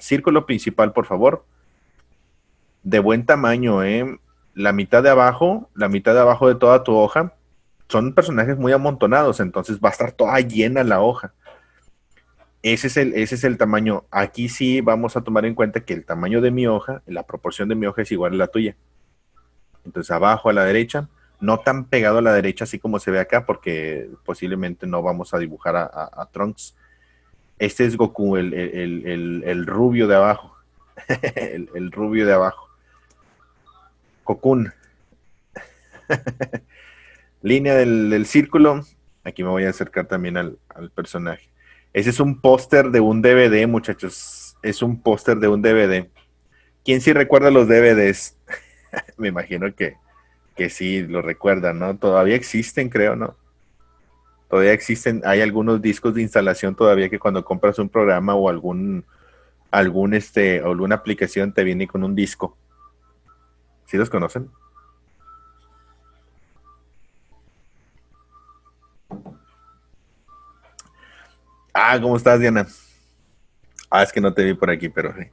Círculo principal, por favor. De buen tamaño, ¿eh? La mitad de abajo de toda tu hoja, son personajes muy amontonados, entonces va a estar toda llena la hoja. Ese es el tamaño. Aquí sí vamos a tomar en cuenta que el tamaño de mi hoja, la proporción de mi hoja es igual a la tuya. Entonces abajo a la derecha, no tan pegado a la derecha así como se ve acá, porque posiblemente no vamos a dibujar a Trunks. Este es Goku, el rubio de abajo. El rubio de abajo. Cocoon. Línea del círculo. Aquí me voy a acercar también al personaje. Ese es un póster de un DVD, muchachos. Es un póster de un DVD. ¿Quién sí recuerda los DVDs? Me imagino que sí lo recuerdan, ¿no? Todavía existen, creo, ¿no? Todavía existen, hay algunos discos de instalación todavía que cuando compras un programa o alguna aplicación te viene con un disco. ¿Sí los conocen? Ah, ¿cómo estás, Diana? Ah, es que no te vi por aquí, pero sí.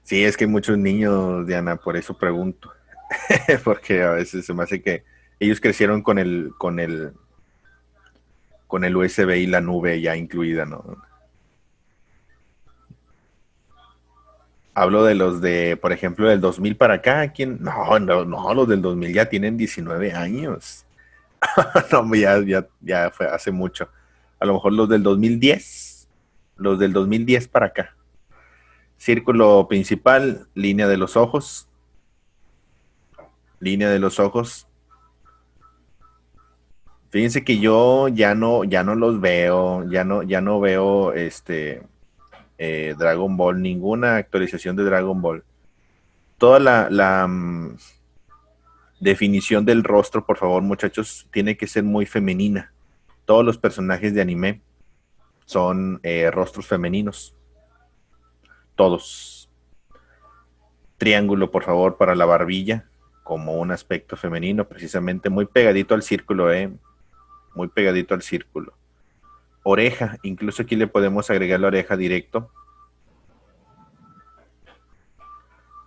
Sí, es que hay muchos niños, Diana, por eso pregunto. Porque a veces se me hace que ellos crecieron con el USB y la nube ya incluida, ¿no? Hablo de los de, por ejemplo, del 2000 para acá. ¿Quién? No, no, no, los del 2000 ya tienen 19 años. No, ya fue hace mucho. A lo mejor los del 2010, los del 2010 para acá. Círculo principal, línea de los ojos. Fíjense que yo ya no los veo, ya no veo Dragon Ball, ninguna actualización de Dragon Ball. Toda la definición del rostro, por favor, muchachos, tiene que ser muy femenina. Todos los personajes de anime son rostros femeninos. Todos. Triángulo, por favor, para la barbilla, como un aspecto femenino, precisamente muy pegadito al círculo, muy pegadito al círculo. Oreja, incluso aquí le podemos agregar la oreja directo.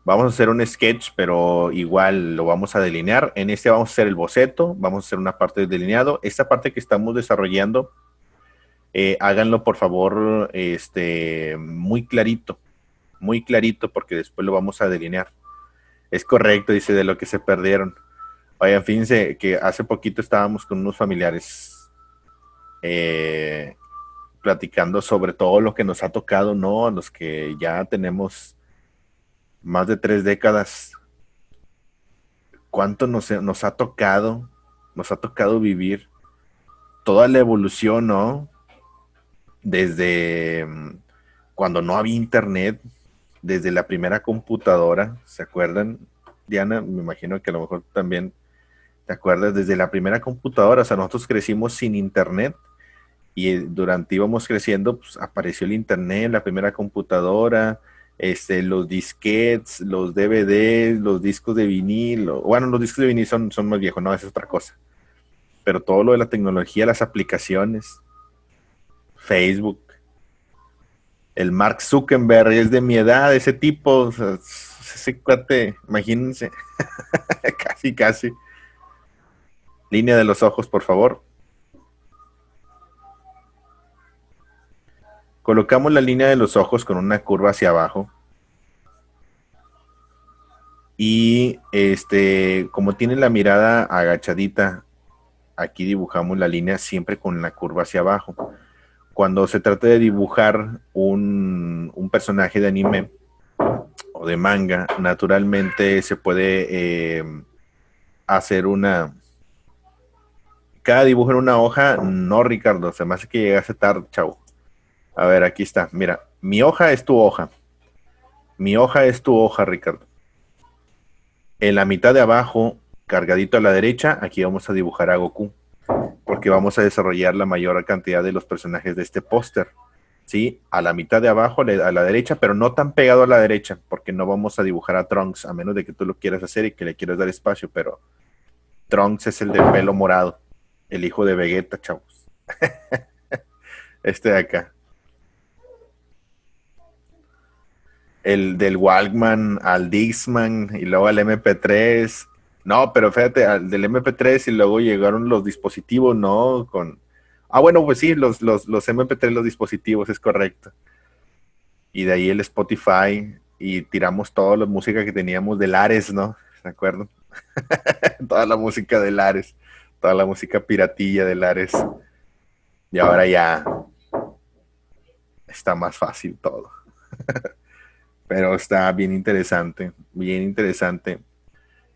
Vamos a hacer un sketch, pero igual lo vamos a delinear. En este vamos a hacer el boceto, vamos a hacer una parte de delineado. Esta parte que estamos desarrollando, háganlo por favor muy clarito, porque después lo vamos a delinear. Es correcto, dice, de lo que se perdieron. Oigan, fíjense que hace poquito estábamos con unos familiares eh, platicando sobre todo lo que nos ha tocado, ¿no? Los que ya tenemos más de 3 décadas. ¿Cuánto nos ha tocado vivir toda la evolución, ¿no? Desde cuando no había internet, desde la primera computadora, ¿se acuerdan, Diana? Me imagino que a lo mejor también te acuerdas, desde la primera computadora, o sea, nosotros crecimos sin internet y durante íbamos creciendo, pues apareció el internet, la primera computadora, los disquetes, los DVDs, los discos de vinil, bueno, los discos de vinil son más viejos, no, esa es otra cosa, pero todo lo de la tecnología, las aplicaciones, Facebook, el Mark Zuckerberg es de mi edad, ese tipo, o sea, ese cuate, imagínense, casi, casi. Línea de los ojos, por favor. Colocamos la línea de los ojos con una curva hacia abajo. Y como tiene la mirada agachadita, aquí dibujamos la línea siempre con la curva hacia abajo. Cuando se trata de dibujar un personaje de anime o de manga, naturalmente se puede hacer cada dibujo en una hoja. No, Ricardo, se me hace que llegaste tarde, chavo. A ver, aquí está. Mira, mi hoja es tu hoja. Mi hoja es tu hoja, Ricardo. En la mitad de abajo, cargadito a la derecha, aquí vamos a dibujar a Goku, porque vamos a desarrollar la mayor cantidad de los personajes de este póster. ¿Sí? A la mitad de abajo, a la derecha, pero no tan pegado a la derecha, porque no vamos a dibujar a Trunks, a menos de que tú lo quieras hacer y que le quieras dar espacio, pero Trunks es el de pelo morado, el hijo de Vegeta, chavos. Este de acá. el del Walkman al Dixman y luego al MP3. No, pero fíjate, al del MP3 y luego llegaron los dispositivos, ¿no? Bueno, pues sí, los MP3, los dispositivos, es correcto. Y de ahí el Spotify y tiramos toda la música que teníamos de Lares, ¿no? ¿Se acuerdan? Toda la música de Lares, toda la música piratilla de Lares. Y ahora ya está más fácil todo. Pero está bien interesante.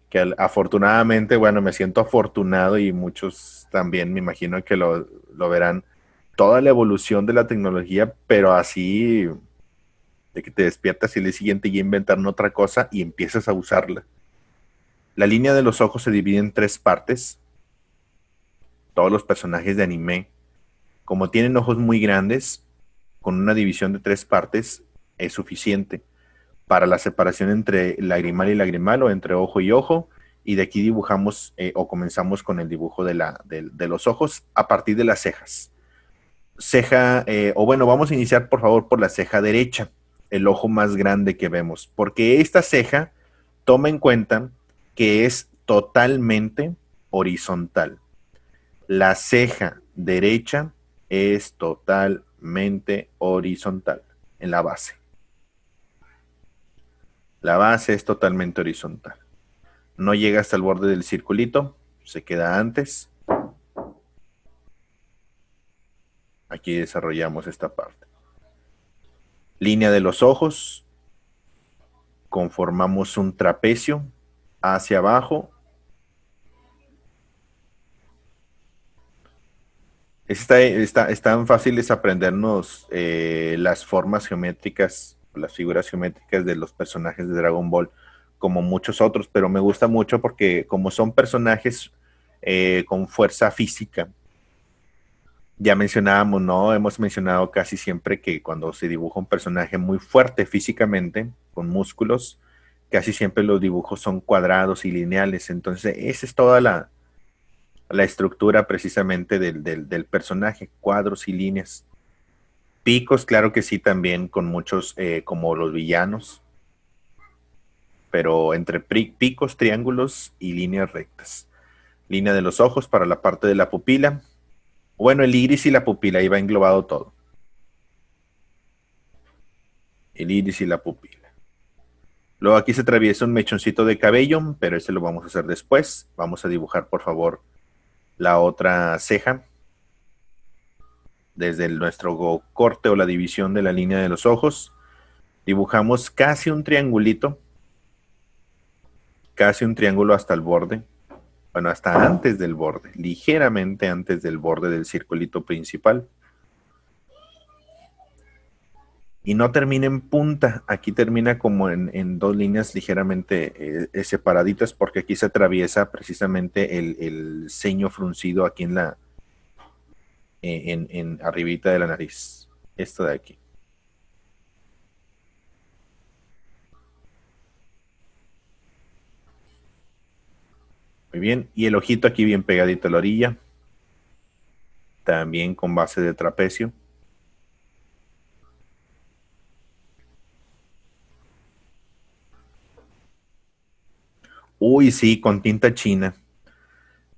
Que afortunadamente, bueno, me siento afortunado y muchos también me imagino que lo verán. Toda la evolución de la tecnología, pero así de que te despiertas y el día siguiente ya inventaron otra cosa y empiezas a usarla. La línea de los ojos se divide en tres partes. Todos los personajes de anime, como tienen ojos muy grandes, con una división de tres partes es suficiente para la separación entre lagrimal y lagrimal o entre ojo y ojo. Y de aquí dibujamos o comenzamos con el dibujo de los ojos a partir de las cejas. Vamos a iniciar por favor por la ceja derecha, el ojo más grande que vemos, porque esta ceja toma en cuenta que es totalmente horizontal. La ceja derecha es totalmente horizontal en la base. La base es totalmente horizontal. No llega hasta el borde del circulito, se queda antes. Aquí desarrollamos esta parte. Línea de los ojos. Conformamos un trapecio hacia abajo. Están fáciles aprendernos las formas geométricas, las figuras geométricas de los personajes de Dragon Ball, como muchos otros, pero me gusta mucho porque como son personajes con fuerza física, ya mencionábamos, ¿no? Hemos mencionado casi siempre que cuando se dibuja un personaje muy fuerte físicamente, con músculos, casi siempre los dibujos son cuadrados y lineales. Entonces, esa es toda la estructura precisamente del personaje, cuadros y líneas. Picos, claro que sí, también con muchos, como los villanos, pero entre picos, triángulos y líneas rectas. Línea de los ojos para la parte de la pupila. Bueno, el iris y la pupila, ahí va englobado todo. El iris y la pupila. Luego aquí se atraviesa un mechoncito de cabello, pero ese lo vamos a hacer después. Vamos a dibujar, por favor, la otra ceja. Desde nuestro corte o la división de la línea de los ojos. Dibujamos casi un triangulito. Casi un triángulo hasta el borde. Bueno, hasta antes del borde. Ligeramente antes del borde del circulito principal. Y no termina en punta, aquí termina como en dos líneas ligeramente separaditas, porque aquí se atraviesa precisamente el ceño fruncido aquí en arribita de la nariz, esto de aquí. Muy bien, y el ojito aquí bien pegadito a la orilla, también con base de trapecio. Uy, sí, con tinta china.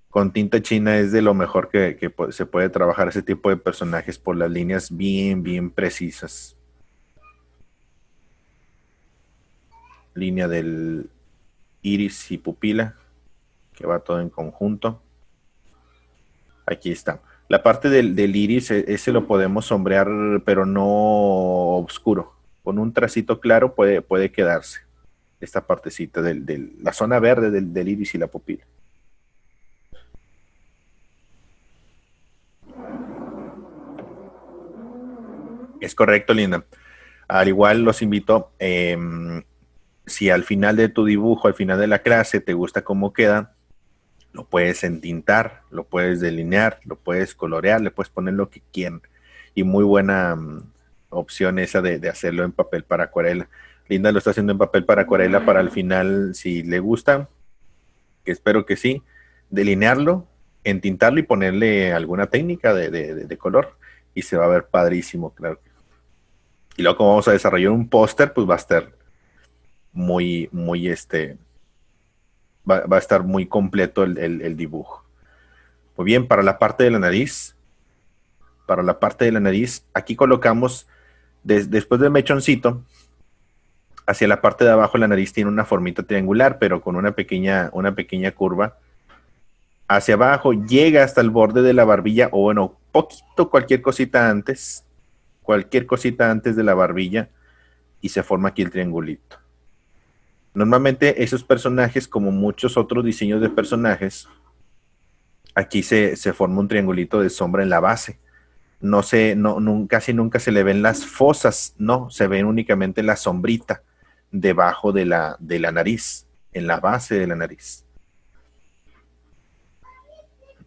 Con tinta china es de lo mejor que se puede trabajar ese tipo de personajes por las líneas bien precisas. Línea del iris y pupila, que va todo en conjunto. Aquí está. La parte del iris, ese lo podemos sombrear, pero no oscuro. Con un tracito claro puede quedarse esta partecita la zona verde del iris y la pupila. Es correcto, Linda. Al igual los invito, si al final de tu dibujo, al final de la clase, te gusta cómo queda, lo puedes entintar, lo puedes delinear, lo puedes colorear, le puedes poner lo que quieran. Y muy buena opción esa de hacerlo en papel para acuarela. Linda lo está haciendo en papel para acuarela para al final, si le gusta, que espero que sí, delinearlo, entintarlo y ponerle alguna técnica de color. Y se va a ver padrísimo, claro. Y luego como vamos a desarrollar un póster, pues va a estar muy va a estar muy completo el dibujo. Muy bien, para la parte de la nariz, aquí colocamos, después del mechoncito, hacia la parte de abajo la nariz tiene una formita triangular, pero con una pequeña curva. Hacia abajo llega hasta el borde de la barbilla, o bueno, poquito, cualquier cosita antes de la barbilla, y se forma aquí el triangulito. Normalmente esos personajes, como muchos otros diseños de personajes, aquí se forma un triangulito de sombra en la base. Casi nunca se le ven las fosas, no, se ven únicamente la sombrita debajo de la nariz, en la base de la nariz.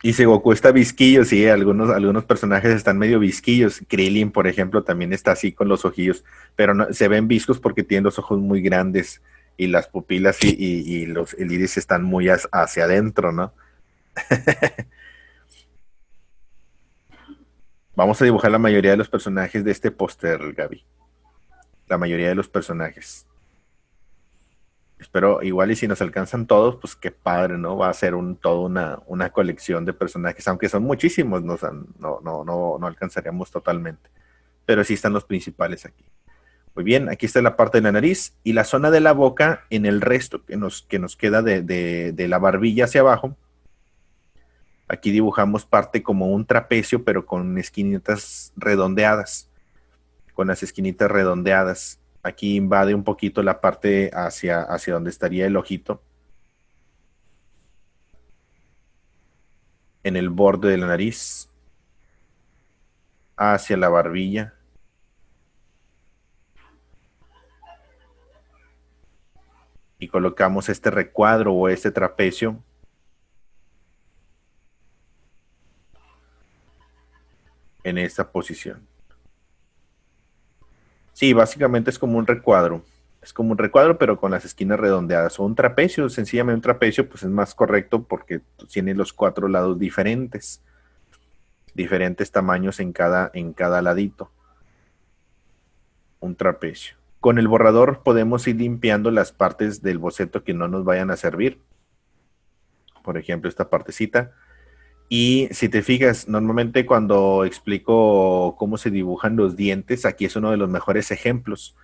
Y si Goku está visquillo, sí, algunos personajes están medio visquillos. Krillin, por ejemplo, también está así con los ojillos, pero no, se ven viscos porque tienen los ojos muy grandes y las pupilas y el iris están muy hacia adentro, ¿no? Vamos a dibujar la mayoría de los personajes de este póster, Gaby. La mayoría de los personajes. Espero, igual y si nos alcanzan todos, pues qué padre, ¿no? Va a ser toda una colección de personajes, aunque son muchísimos, no alcanzaríamos totalmente. Pero sí están los principales aquí. Muy bien, aquí está la parte de la nariz y la zona de la boca en el resto que nos queda de la barbilla hacia abajo. Aquí dibujamos parte como un trapecio, pero con esquinitas redondeadas. Con las esquinitas redondeadas. Aquí invade un poquito la parte hacia donde estaría el ojito. En el borde de la nariz. Hacia la barbilla. Y colocamos este recuadro o este trapecio en esta posición. Sí, básicamente es como un recuadro. Es como un recuadro, pero con las esquinas redondeadas. O un trapecio, sencillamente un trapecio, pues es más correcto porque tiene los 4 lados diferentes. Diferentes tamaños en cada ladito. Un trapecio. Con el borrador podemos ir limpiando las partes del boceto que no nos vayan a servir. Por ejemplo, esta partecita. Y si te fijas, normalmente cuando explico cómo se dibujan los dientes, aquí es uno de los mejores ejemplos,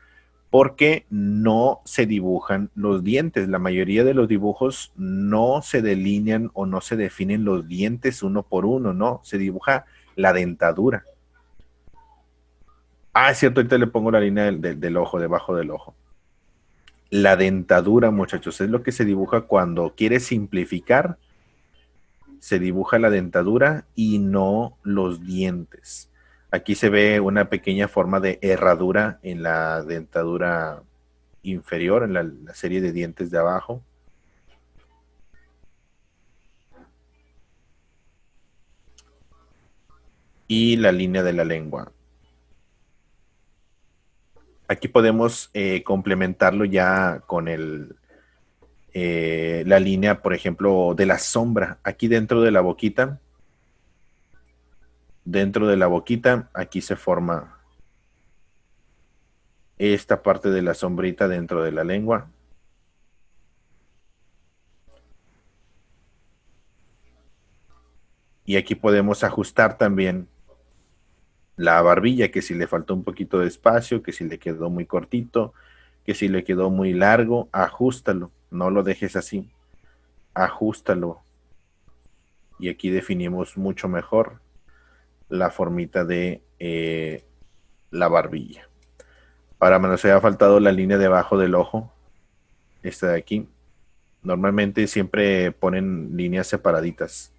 porque no se dibujan los dientes. La mayoría de los dibujos no se delinean o no se definen los dientes uno por uno, no, se dibuja la dentadura. Ah, es cierto, ahorita le pongo la línea del ojo, debajo del ojo. La dentadura, muchachos, es lo que se dibuja cuando quieres simplificar. Se dibuja la dentadura y no los dientes. Aquí se ve una pequeña forma de herradura en la dentadura inferior, en la serie de dientes de abajo. Y la línea de la lengua. Aquí podemos complementarlo ya con la línea, por ejemplo, de la sombra. Aquí dentro de la boquita. Dentro de la boquita, aquí se forma esta parte de la sombrita dentro de la lengua. Y aquí podemos ajustar también la barbilla, que si le faltó un poquito de espacio, que si le quedó muy cortito, que si le quedó muy largo, ajustalo, no lo dejes así, ajustalo. Y aquí definimos mucho mejor la formita de la barbilla. Ahora me nos había faltado la línea debajo del ojo, esta de aquí. Normalmente siempre ponen líneas separaditas.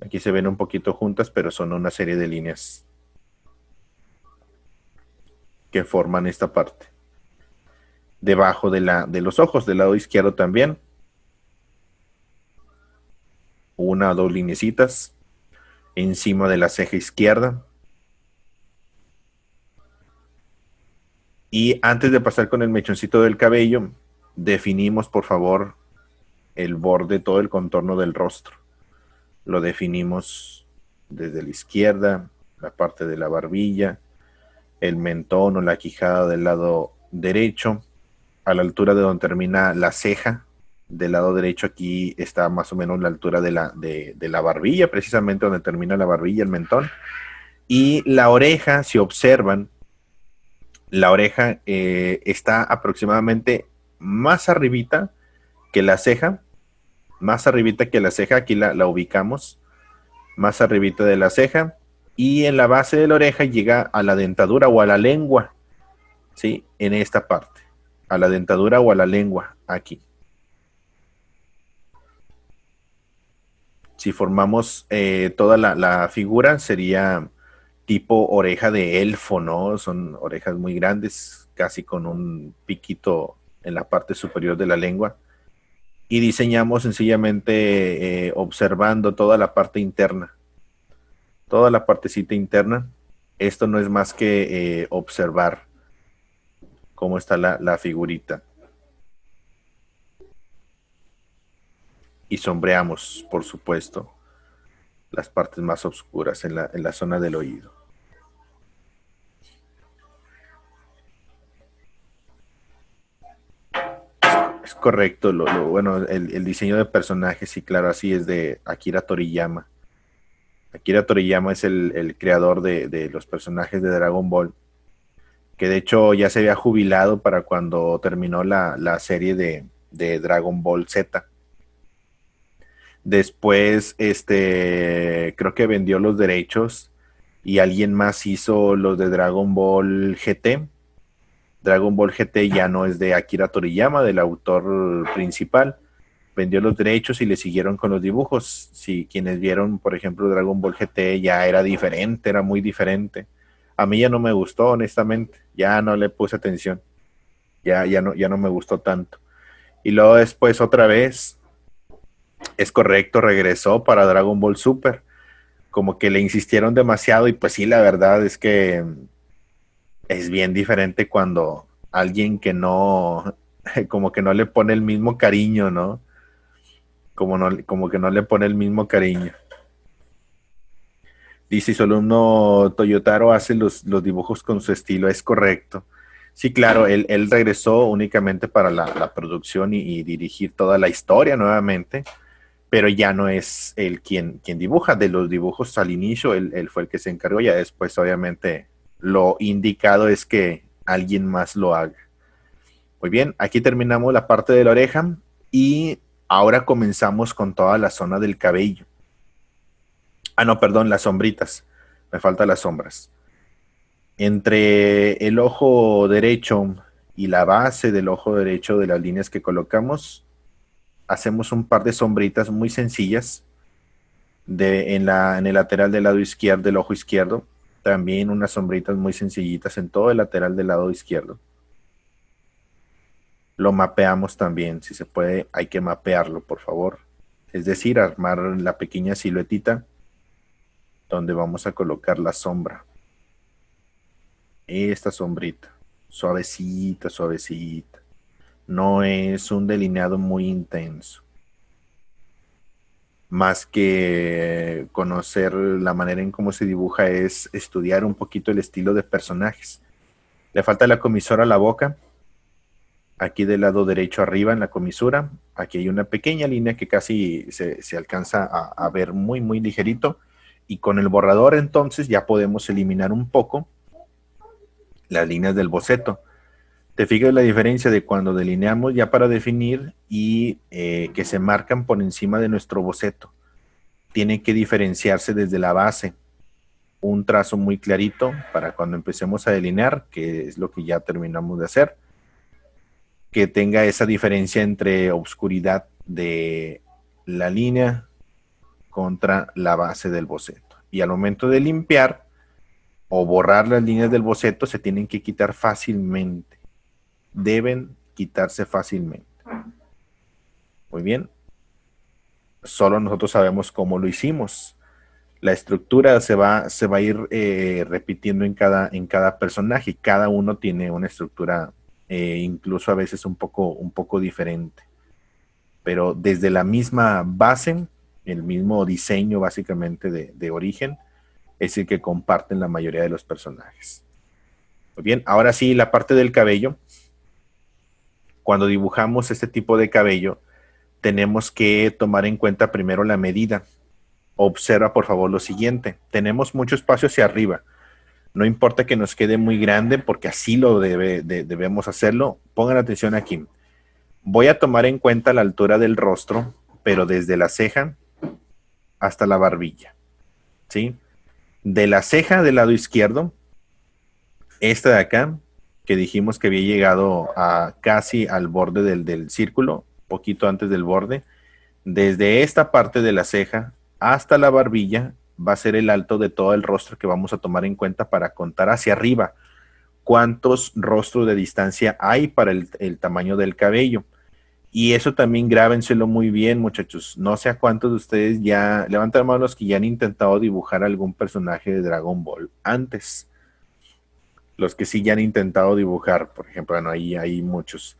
Aquí se ven un poquito juntas, pero son una serie de líneas que forman esta parte. Debajo de los ojos, del lado izquierdo también. Una o dos lineecitas. Encima de la ceja izquierda. Y antes de pasar con el mechoncito del cabello, definimos, por favor, el borde, todo el contorno del rostro. Lo definimos desde la izquierda, la parte de la barbilla, el mentón o la quijada del lado derecho, a la altura de donde termina la ceja. Del lado derecho aquí está más o menos la altura de la barbilla, precisamente donde termina la barbilla, el mentón. Y la oreja, si observan, la oreja está aproximadamente más arribita que la ceja, más arribita que la ceja, aquí la ubicamos, más arribita de la ceja, y en la base de la oreja llega a la dentadura o a la lengua, ¿sí? En esta parte, a la dentadura o a la lengua, aquí. Si formamos toda la figura, sería tipo oreja de elfo, ¿no? Son orejas muy grandes, casi con un piquito en la parte superior de la lengua. Y diseñamos sencillamente observando toda la parte interna, toda la partecita interna. Esto no es más que observar cómo está la figurita. Y sombreamos, por supuesto, las partes más oscuras en la zona del oído. Es correcto, bueno, el diseño de personajes, sí, claro, así es de Akira Toriyama. Akira Toriyama es el creador de los personajes de Dragon Ball, que de hecho ya se había jubilado para cuando terminó la serie de Dragon Ball Z. Después, creo que vendió los derechos y alguien más hizo los de Dragon Ball GT. Dragon Ball GT ya no es de Akira Toriyama, del autor principal. Vendió los derechos y le siguieron con los dibujos. Si quienes vieron, por ejemplo, Dragon Ball GT, ya era diferente, era muy diferente. A mí ya no me gustó, honestamente. Ya no le puse atención. Ya no me gustó tanto. Y luego después otra vez, es correcto, regresó para Dragon Ball Super. Como que le insistieron demasiado y pues sí, la verdad es que es bien diferente cuando alguien que no, como que no le pone el mismo cariño, ¿no? Como que no le pone el mismo cariño. Dice su alumno Toyotaro hace los dibujos con su estilo, es correcto. Sí, claro, él regresó únicamente para la producción y dirigir toda la historia nuevamente, pero ya no es él quien dibuja. De los dibujos al inicio, él fue el que se encargó, ya después obviamente lo indicado es que alguien más lo haga. Muy bien, aquí terminamos la parte de la oreja y ahora comenzamos con toda la zona del cabello. Ah, no, perdón, las sombritas. Me faltan las sombras. Entre el ojo derecho y la base del ojo derecho de las líneas que colocamos, hacemos un par de sombritas muy sencillas en el lateral del lado izquierdo del ojo izquierdo. También unas sombritas muy sencillitas en todo el lateral del lado izquierdo. Lo mapeamos también, si se puede, hay que mapearlo, por favor. Es decir, armar la pequeña siluetita donde vamos a colocar la sombra. Esta sombrita, suavecita, suavecita. No es un delineado muy intenso. Más que conocer la manera en cómo se dibuja, es estudiar un poquito el estilo de personajes. Le falta la comisura a la boca. Aquí del lado derecho arriba en la comisura, aquí hay una pequeña línea que casi se alcanza a ver muy, muy ligerito. Y con el borrador entonces ya podemos eliminar un poco las líneas del boceto. Te fijas la diferencia de cuando delineamos ya para definir y que se marcan por encima de nuestro boceto. Tiene que diferenciarse desde la base. Un trazo muy clarito para cuando empecemos a delinear, que es lo que ya terminamos de hacer. Que tenga esa diferencia entre oscuridad de la línea contra la base del boceto. Y al momento de limpiar o borrar las líneas del boceto, se tienen que quitar fácilmente. Deben quitarse fácilmente. Muy bien. Solo nosotros sabemos cómo lo hicimos. La estructura se va a ir repitiendo en cada personaje. Cada uno tiene una estructura incluso a veces un poco diferente. Pero desde la misma base, el mismo diseño básicamente de origen, es el que comparten la mayoría de los personajes. Muy bien, ahora sí, la parte del cabello. cuando dibujamos este tipo de cabello, tenemos que tomar en cuenta primero la medida. Observa por favor lo siguiente. Tenemos mucho espacio hacia arriba. No importa que nos quede muy grande porque así lo debemos hacerlo. Pongan atención aquí. Voy a tomar en cuenta la altura del rostro, pero desde la ceja hasta la barbilla. ¿Sí? De la ceja del lado izquierdo, esta de acá, que dijimos que había llegado a casi al borde del círculo, poquito antes del borde, desde esta parte de la ceja hasta la barbilla va a ser el alto de todo el rostro que vamos a tomar en cuenta para contar hacia arriba cuántos rostros de distancia hay para el tamaño del cabello. Y eso también grábenselo muy bien, muchachos. No sé a cuántos de ustedes ya, levanten la mano los que ya han intentado dibujar algún personaje de Dragon Ball antes. Los que sí ya han intentado dibujar, por ejemplo, bueno, ahí hay muchos.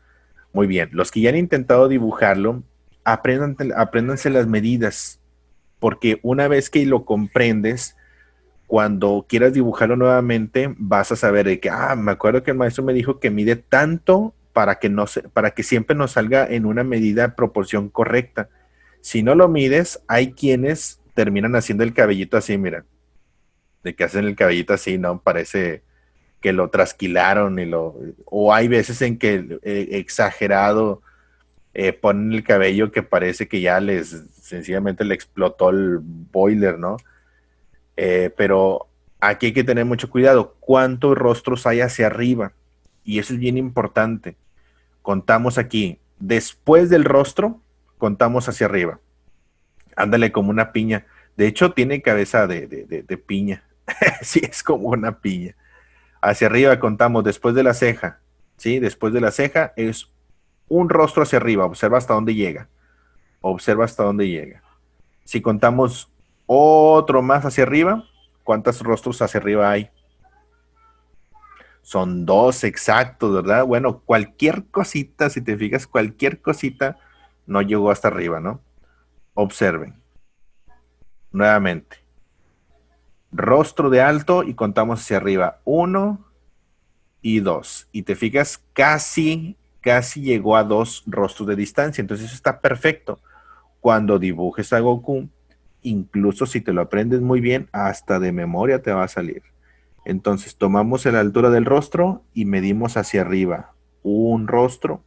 Muy bien, los que ya han intentado dibujarlo, apréndanse las medidas, porque una vez que lo comprendes, cuando quieras dibujarlo nuevamente, vas a saber de que, me acuerdo que el maestro me dijo que mide tanto para que, para que siempre nos salga en una medida, proporción correcta. Si no lo mides, hay quienes terminan haciendo el cabellito así, mira, de que hacen el cabellito así, ¿no? Parece que lo trasquilaron o hay veces en que exagerado ponen el cabello que parece que ya sencillamente le explotó el boiler, ¿no? Pero aquí hay que tener mucho cuidado. ¿Cuántos rostros hay hacia arriba? Y eso es bien importante. Contamos aquí, después del rostro, contamos hacia arriba. Ándale como una piña. De hecho, tiene cabeza de piña. Sí, es como una piña. Hacia arriba contamos después de la ceja. ¿Sí? Después de la ceja es un rostro hacia arriba. Observa hasta dónde llega. Observa hasta dónde llega. Si contamos otro más hacia arriba, ¿cuántos rostros hacia arriba hay? Son 2 exactos, ¿verdad? Bueno, cualquier cosita, si te fijas, cualquier cosita no llegó hasta arriba, ¿no? Observen. Nuevamente. Rostro de alto y contamos hacia arriba. 1 y 2. Y te fijas, casi llegó a 2 rostros de distancia. Entonces eso está perfecto. Cuando dibujes a Goku, incluso si te lo aprendes muy bien, hasta de memoria te va a salir. Entonces tomamos la altura del rostro y medimos hacia arriba. 1 rostro,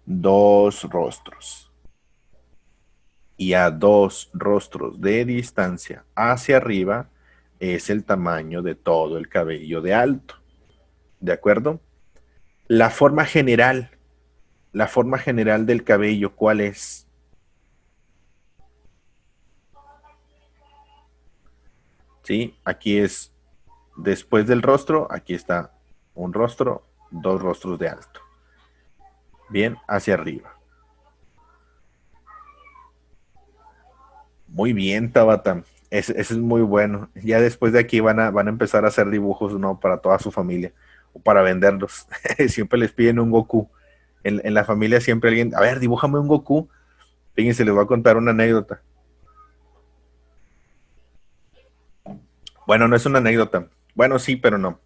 2 rostros. Y a 2 rostros de distancia hacia arriba es el tamaño de todo el cabello de alto. ¿De acuerdo? La forma general del cabello, ¿cuál es? ¿Sí? Aquí es después del rostro, aquí está 1 rostro, 2 rostros de alto. Bien, hacia arriba. Muy bien, Tabata. Eso es muy bueno. Ya después de aquí van a empezar a hacer dibujos, ¿no? Para toda su familia o para venderlos. Siempre les piden un Goku. En la familia siempre alguien, a ver, dibújame un Goku. Fíjense, les voy a contar una anécdota. Bueno, no es una anécdota. Bueno, sí, pero no.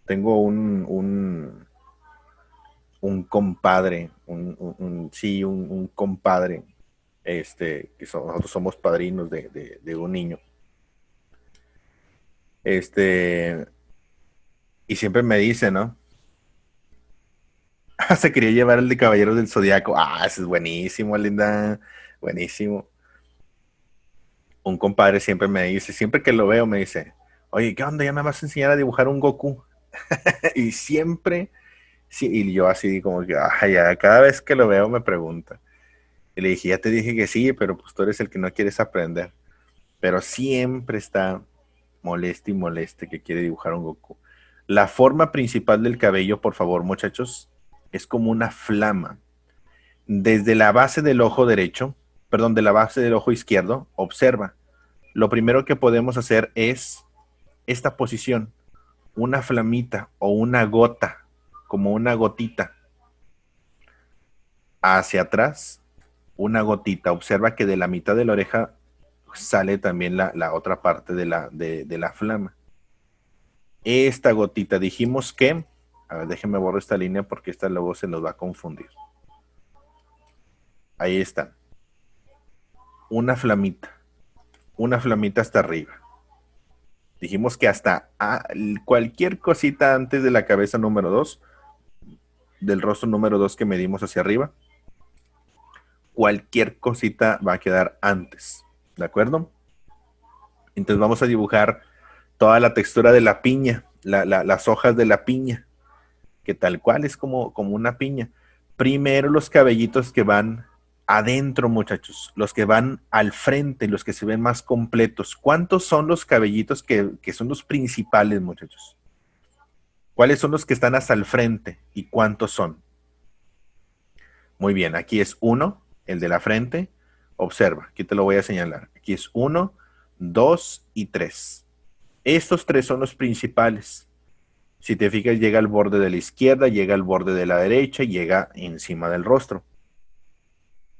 Tengo un compadre, un compadre, nosotros somos padrinos de un niño. Y siempre me dice, ¿no? Se quería llevar el de Caballeros del Zodiaco. Ese es buenísimo, linda. Buenísimo. Un compadre siempre me dice, siempre que lo veo me dice, oye, ¿qué onda? Ya me vas a enseñar a dibujar un Goku. Y siempre, sí, y yo así como que, ya, cada vez que lo veo me pregunta. Y le dije, ya te dije que sí, pero pues tú eres el que no quieres aprender. Pero siempre está moleste y moleste que quiere dibujar un Goku. La forma principal del cabello, por favor, muchachos, es como una flama. Desde la base del ojo derecho, perdón, de la base del ojo izquierdo, observa. Lo primero que podemos hacer es esta posición, una flamita o una gota, como una gotita. Hacia atrás, una gotita. Observa que de la mitad de la oreja sale también la otra parte de la flama. Esta gotita, dijimos que A ver, déjenme borrar esta línea porque esta luego se nos va a confundir. Ahí está. Una flamita hasta arriba. Dijimos que hasta cualquier cosita antes de la cabeza número 2, del rostro número 2 que medimos hacia arriba, cualquier cosita va a quedar antes, ¿de acuerdo? Entonces vamos a dibujar toda la textura de la piña, las hojas de la piña, que tal cual es como una piña. Primero los cabellitos que van adentro, muchachos, los que van al frente, los que se ven más completos. ¿Cuántos son los cabellitos que son los principales, muchachos? ¿Cuáles son los que están hasta el frente y cuántos son? Muy bien, aquí es 1, el de la frente. Observa, aquí te lo voy a señalar. Aquí es 1, 2 y 3. Estos 3 son los principales. Si te fijas, llega al borde de la izquierda, llega al borde de la derecha y llega encima del rostro.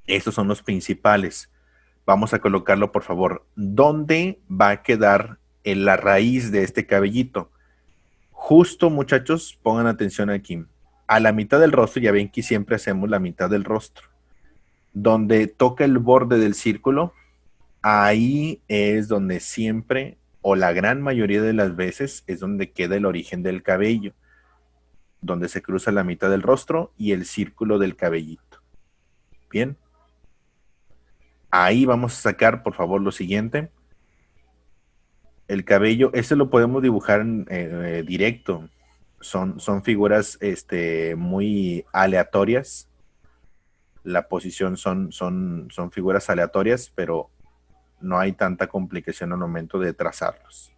Estos son los principales. Vamos a colocarlo, por favor. ¿Dónde va a quedar la raíz de este cabellito? Justo, muchachos, pongan atención aquí. A la mitad del rostro, ya ven que siempre hacemos la mitad del rostro. Donde toca el borde del círculo, ahí es donde siempre, o la gran mayoría de las veces, es donde queda el origen del cabello. Donde se cruza la mitad del rostro y el círculo del cabellito. Bien. Ahí vamos a sacar, por favor, lo siguiente. El cabello, este lo podemos dibujar directo. Son figuras muy aleatorias. La posición son figuras aleatorias, pero no hay tanta complicación al momento de trazarlos.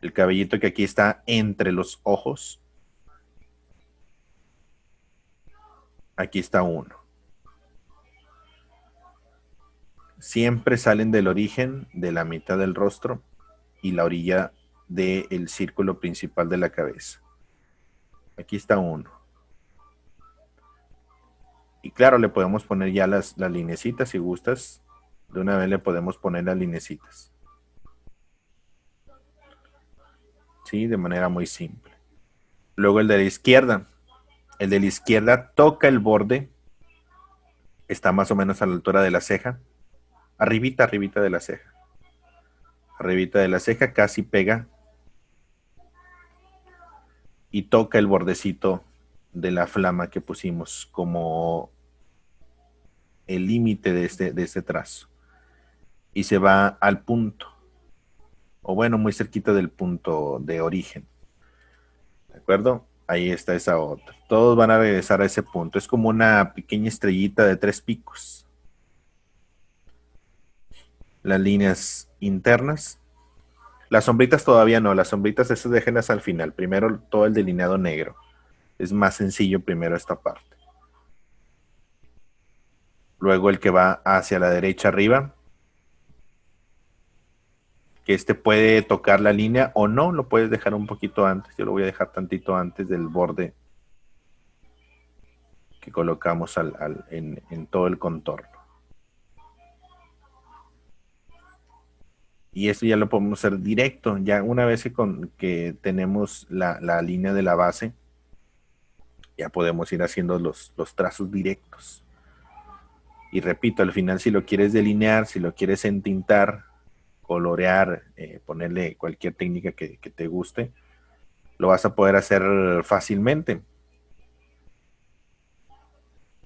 El cabellito que aquí está entre los ojos. Aquí está uno. Siempre salen del origen de la mitad del rostro y la orilla del círculo principal de la cabeza. Aquí está uno. Y claro, le podemos poner ya las linecitas si gustas. De una vez le podemos poner las linecitas. Sí, de manera muy simple. Luego el de la izquierda. El de la izquierda toca el borde. Está más o menos a la altura de la ceja. Arribita de la ceja. Arribita de la ceja, casi pega. Y toca el bordecito de la flama que pusimos como el límite de este trazo. Y se va al punto. O bueno, muy cerquita del punto de origen. ¿De acuerdo? Ahí está esa otra. Todos van a regresar a ese punto. Es como una pequeña estrellita de 3 picos. Las líneas internas. Las sombritas todavía no. Las sombritas esas déjenlas al final. Primero todo el delineado negro. Es más sencillo primero esta parte. Luego el que va hacia la derecha arriba. Que puede tocar la línea o no, lo puedes dejar un poquito antes. Yo lo voy a dejar tantito antes del borde que colocamos en todo el contorno. Y esto ya lo podemos hacer directo. Ya una vez que tenemos la línea de la base, ya podemos ir haciendo los trazos directos. Y repito, al final si lo quieres delinear, si lo quieres entintar, colorear, ponerle cualquier técnica que te guste, lo vas a poder hacer fácilmente.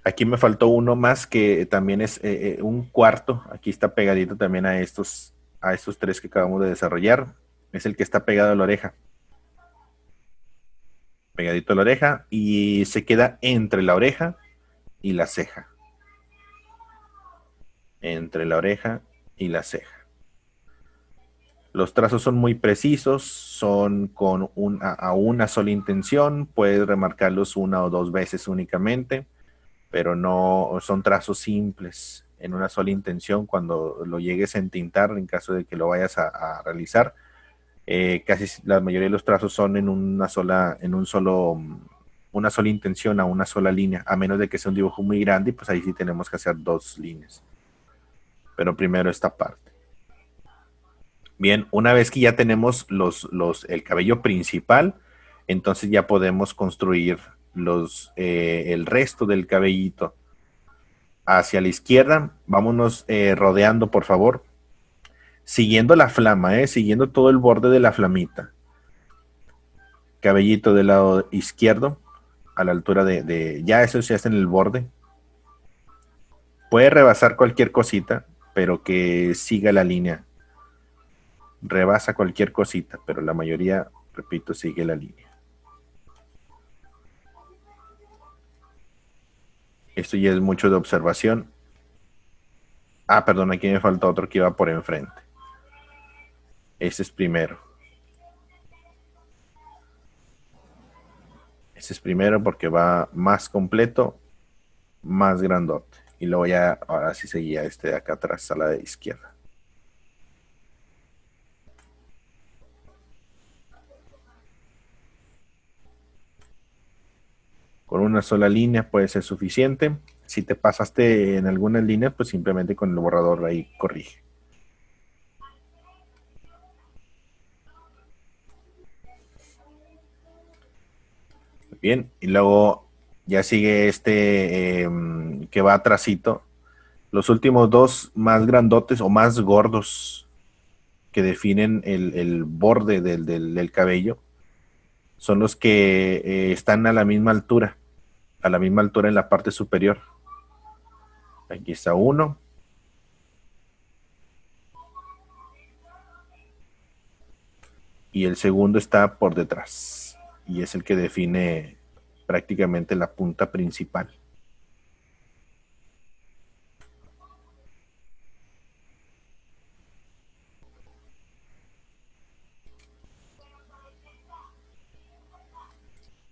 Aquí me faltó uno más que también es un cuarto. Aquí está pegadito también a estos 3 que acabamos de desarrollar. Es el que está pegado a la oreja. Pegadito a la oreja y se queda entre la oreja y la ceja. Entre la oreja y la ceja. Los trazos son muy precisos, son con una sola intención. Puedes remarcarlos 1 o 2 veces únicamente, pero no son trazos simples en una sola intención. Cuando lo llegues a entintar, en caso de que lo vayas a realizar, casi la mayoría de los trazos son en una sola intención, a una sola línea, a menos de que sea un dibujo muy grande, y pues ahí sí tenemos que hacer 2 líneas. Pero primero esta parte. Bien, una vez que ya tenemos el cabello principal, Entonces ya podemos construir el resto del cabellito. Hacia la izquierda, vámonos rodeando, por favor, siguiendo la flama, siguiendo todo el borde de la flamita. Cabellito del lado izquierdo, a la altura ya eso se hace en el borde. Puede rebasar cualquier cosita, pero que siga la línea. Rebasa cualquier cosita, pero la mayoría, repito, sigue la línea. Esto ya es mucho de observación. Ah, perdón, aquí me falta otro que iba por enfrente. Ese es primero. Ese es primero porque va más completo, más grandote. Y luego ya, ahora sí seguía este de acá atrás a la de izquierda. Con una sola línea puede ser suficiente. Si te pasaste en algunas líneas, pues simplemente con el borrador ahí corrige. Bien, y luego ya sigue este que va atrasito. Los últimos dos más grandotes o más gordos que definen el borde del cabello son los que están a la misma altura en la parte superior. Aquí está uno. Y el segundo está por detrás. Y es el que define prácticamente la punta principal.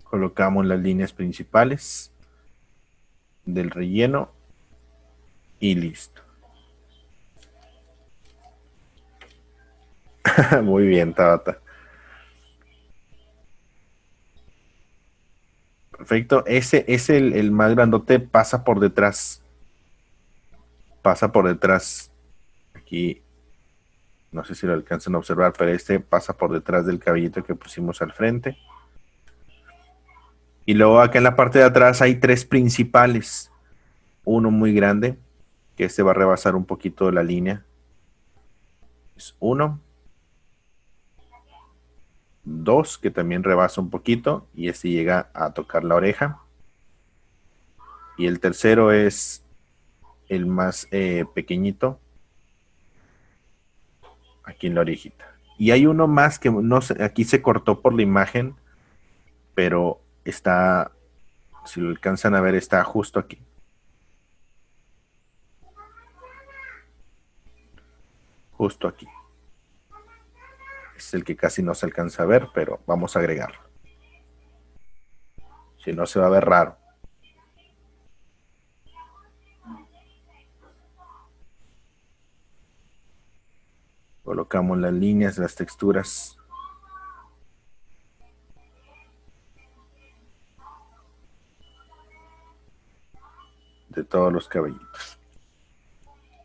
Colocamos las líneas principales del relleno y listo. Muy bien, Tabata. Perfecto. Ese es el más grandote, pasa por detrás. Pasa por detrás. Aquí, no sé si lo alcanzan a observar, pero este pasa por detrás del cabellito que pusimos al frente. Y luego acá en la parte de atrás hay tres principales. Uno muy grande, que este va a rebasar un poquito de la línea. Es uno. Dos, que también rebasa un poquito. Y este llega a tocar la oreja. Y el tercero es el más pequeñito. Aquí en la orejita. Y hay uno más que no sé, aquí se cortó por la imagen, pero está, si lo alcanzan a ver, está justo aquí. Justo aquí. Es el que casi no se alcanza a ver, pero vamos a agregarlo. Si no, se va a ver raro. Colocamos las líneas, las texturas. De todos los cabellitos.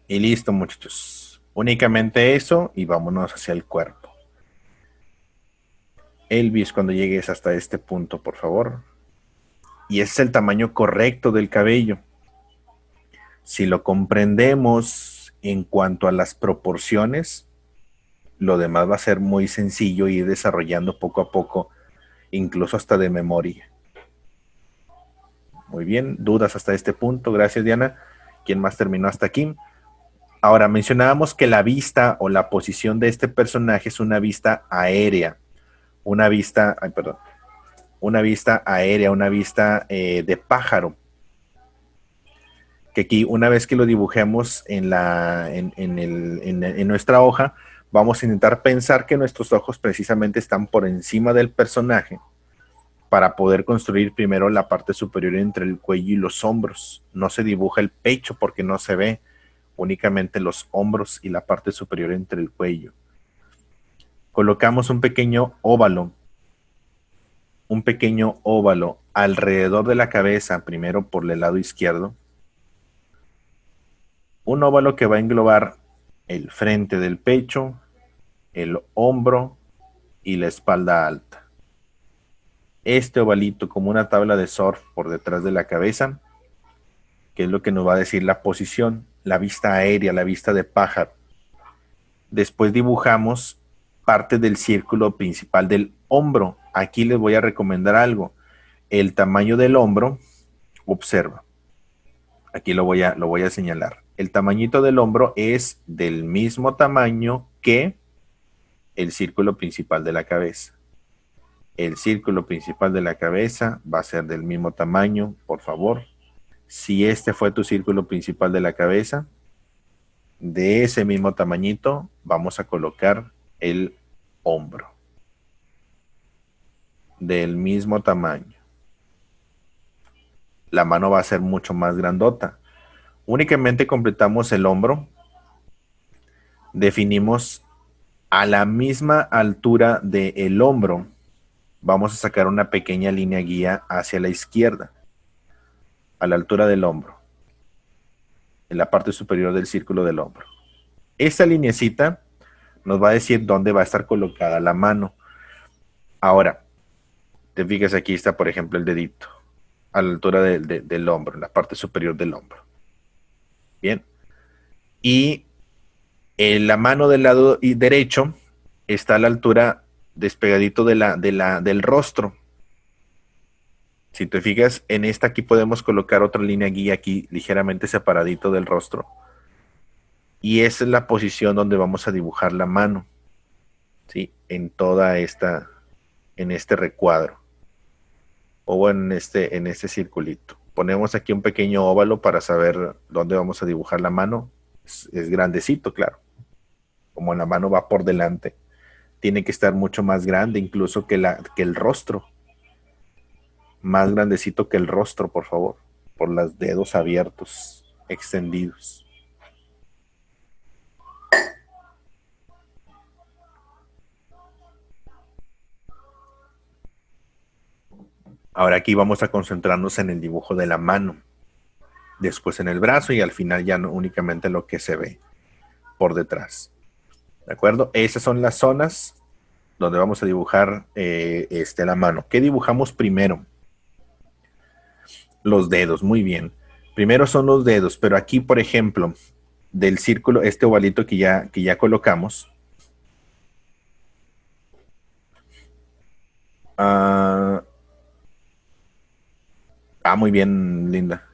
Y listo, muchachos. Únicamente eso y vámonos hacia el cuerpo. Elvis, cuando llegues hasta este punto, por favor. Y ese es el tamaño correcto del cabello. Si lo comprendemos en cuanto a las proporciones, lo demás va a ser muy sencillo ir desarrollando poco a poco, incluso hasta de memoria. Muy bien, dudas hasta este punto. Gracias, Diana. ¿Quién más terminó hasta aquí? Ahora, mencionábamos que la vista o la posición de este personaje es una vista aérea. Una vista aérea, una vista de pájaro. Que aquí, una vez que lo dibujemos en nuestra hoja, vamos a intentar pensar que nuestros ojos precisamente están por encima del personaje para poder construir primero la parte superior entre el cuello y los hombros. No se dibuja el pecho porque no se ve, únicamente los hombros y la parte superior entre el cuello. Colocamos un pequeño óvalo alrededor de la cabeza, primero por el lado izquierdo. Un óvalo que va a englobar el frente del pecho, el hombro y la espalda alta. este ovalito como una tabla de surf por detrás de la cabeza, que es lo que nos va a decir la posición, la vista aérea, la vista de pájaro. Después dibujamos parte del círculo principal del hombro. Aquí les voy a recomendar algo. El tamaño del hombro, observa. Aquí lo voy a señalar. El tamañito del hombro es del mismo tamaño que el círculo principal de la cabeza. El círculo principal de la cabeza va a ser del mismo tamaño, por favor. Si este fue tu círculo principal de la cabeza, de ese mismo tamañito vamos a colocar el hombro. Del mismo tamaño. La mano va a ser mucho más grandota. Únicamente completamos el hombro. Definimos a la misma altura del hombro. Vamos a sacar una pequeña línea guía hacia la izquierda. A la altura del hombro. En la parte superior del círculo del hombro. Esta lineecita nos va a decir dónde va a estar colocada la mano. Ahora, te fijas, aquí está, por ejemplo, el dedito. A la altura del hombro, en la parte superior del hombro. Bien. Y la mano del lado derecho está a la altura despegadito del rostro. Si te fijas, en esta aquí podemos colocar otra línea guía aquí, ligeramente separadito del rostro. Y esa es la posición donde vamos a dibujar la mano. ¿Sí? En toda esta, en este recuadro. O bueno, en este circulito. Ponemos aquí un pequeño óvalo para saber dónde vamos a dibujar la mano. Es grandecito, claro. Como la mano va por delante. Tiene que estar mucho más grande incluso que el rostro. Más grandecito que el rostro, por favor. Por los dedos abiertos, extendidos. Ahora aquí vamos a concentrarnos en el dibujo de la mano. Después en el brazo y al final ya no únicamente lo que se ve por detrás. ¿De acuerdo? Esas son las zonas donde vamos a dibujar la mano. ¿Qué dibujamos primero? Los dedos, muy bien. Primero son los dedos, pero aquí, por ejemplo, del círculo, este ovalito que ya colocamos. Muy bien, Linda.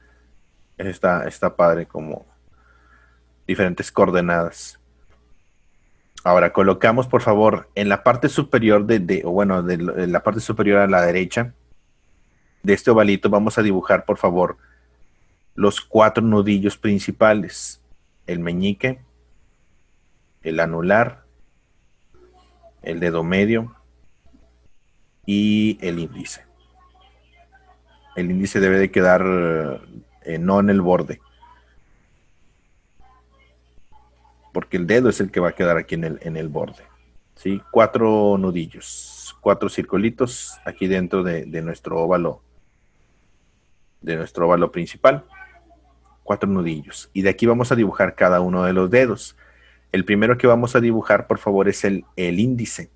Está padre, como diferentes coordenadas. Ahora colocamos, por favor, en la parte superior en la parte superior a la derecha de este ovalito vamos a dibujar, por favor, los 4 nudillos principales. El meñique, el anular, el dedo medio y el índice. El índice debe de quedar no en el borde, porque el dedo es el que va a quedar aquí en el borde. ¿Sí? 4 nudillos, 4 circulitos aquí dentro de nuestro óvalo principal. 4 nudillos. Y de aquí vamos a dibujar cada uno de los dedos. El primero que vamos a dibujar, por favor, es el índice.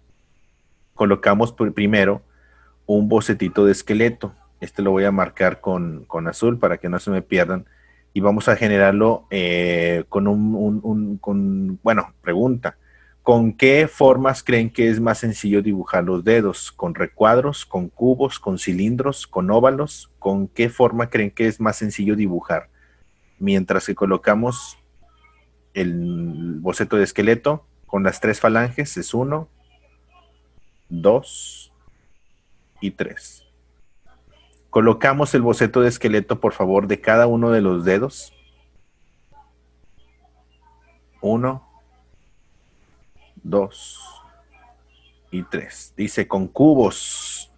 Colocamos primero un bocetito de esqueleto. Este lo voy a marcar con azul para que no se me pierdan. Y vamos a generarlo pregunta. ¿Con qué formas creen que es más sencillo dibujar los dedos? ¿Con recuadros, con cubos, con cilindros, con óvalos? ¿Con qué forma creen que es más sencillo dibujar? Mientras que colocamos el boceto de esqueleto con las 3 falanges, es 1, 2 y 3. Colocamos el boceto de esqueleto, por favor, de cada uno de los dedos. 1, 2 y 3. Dice con cubos.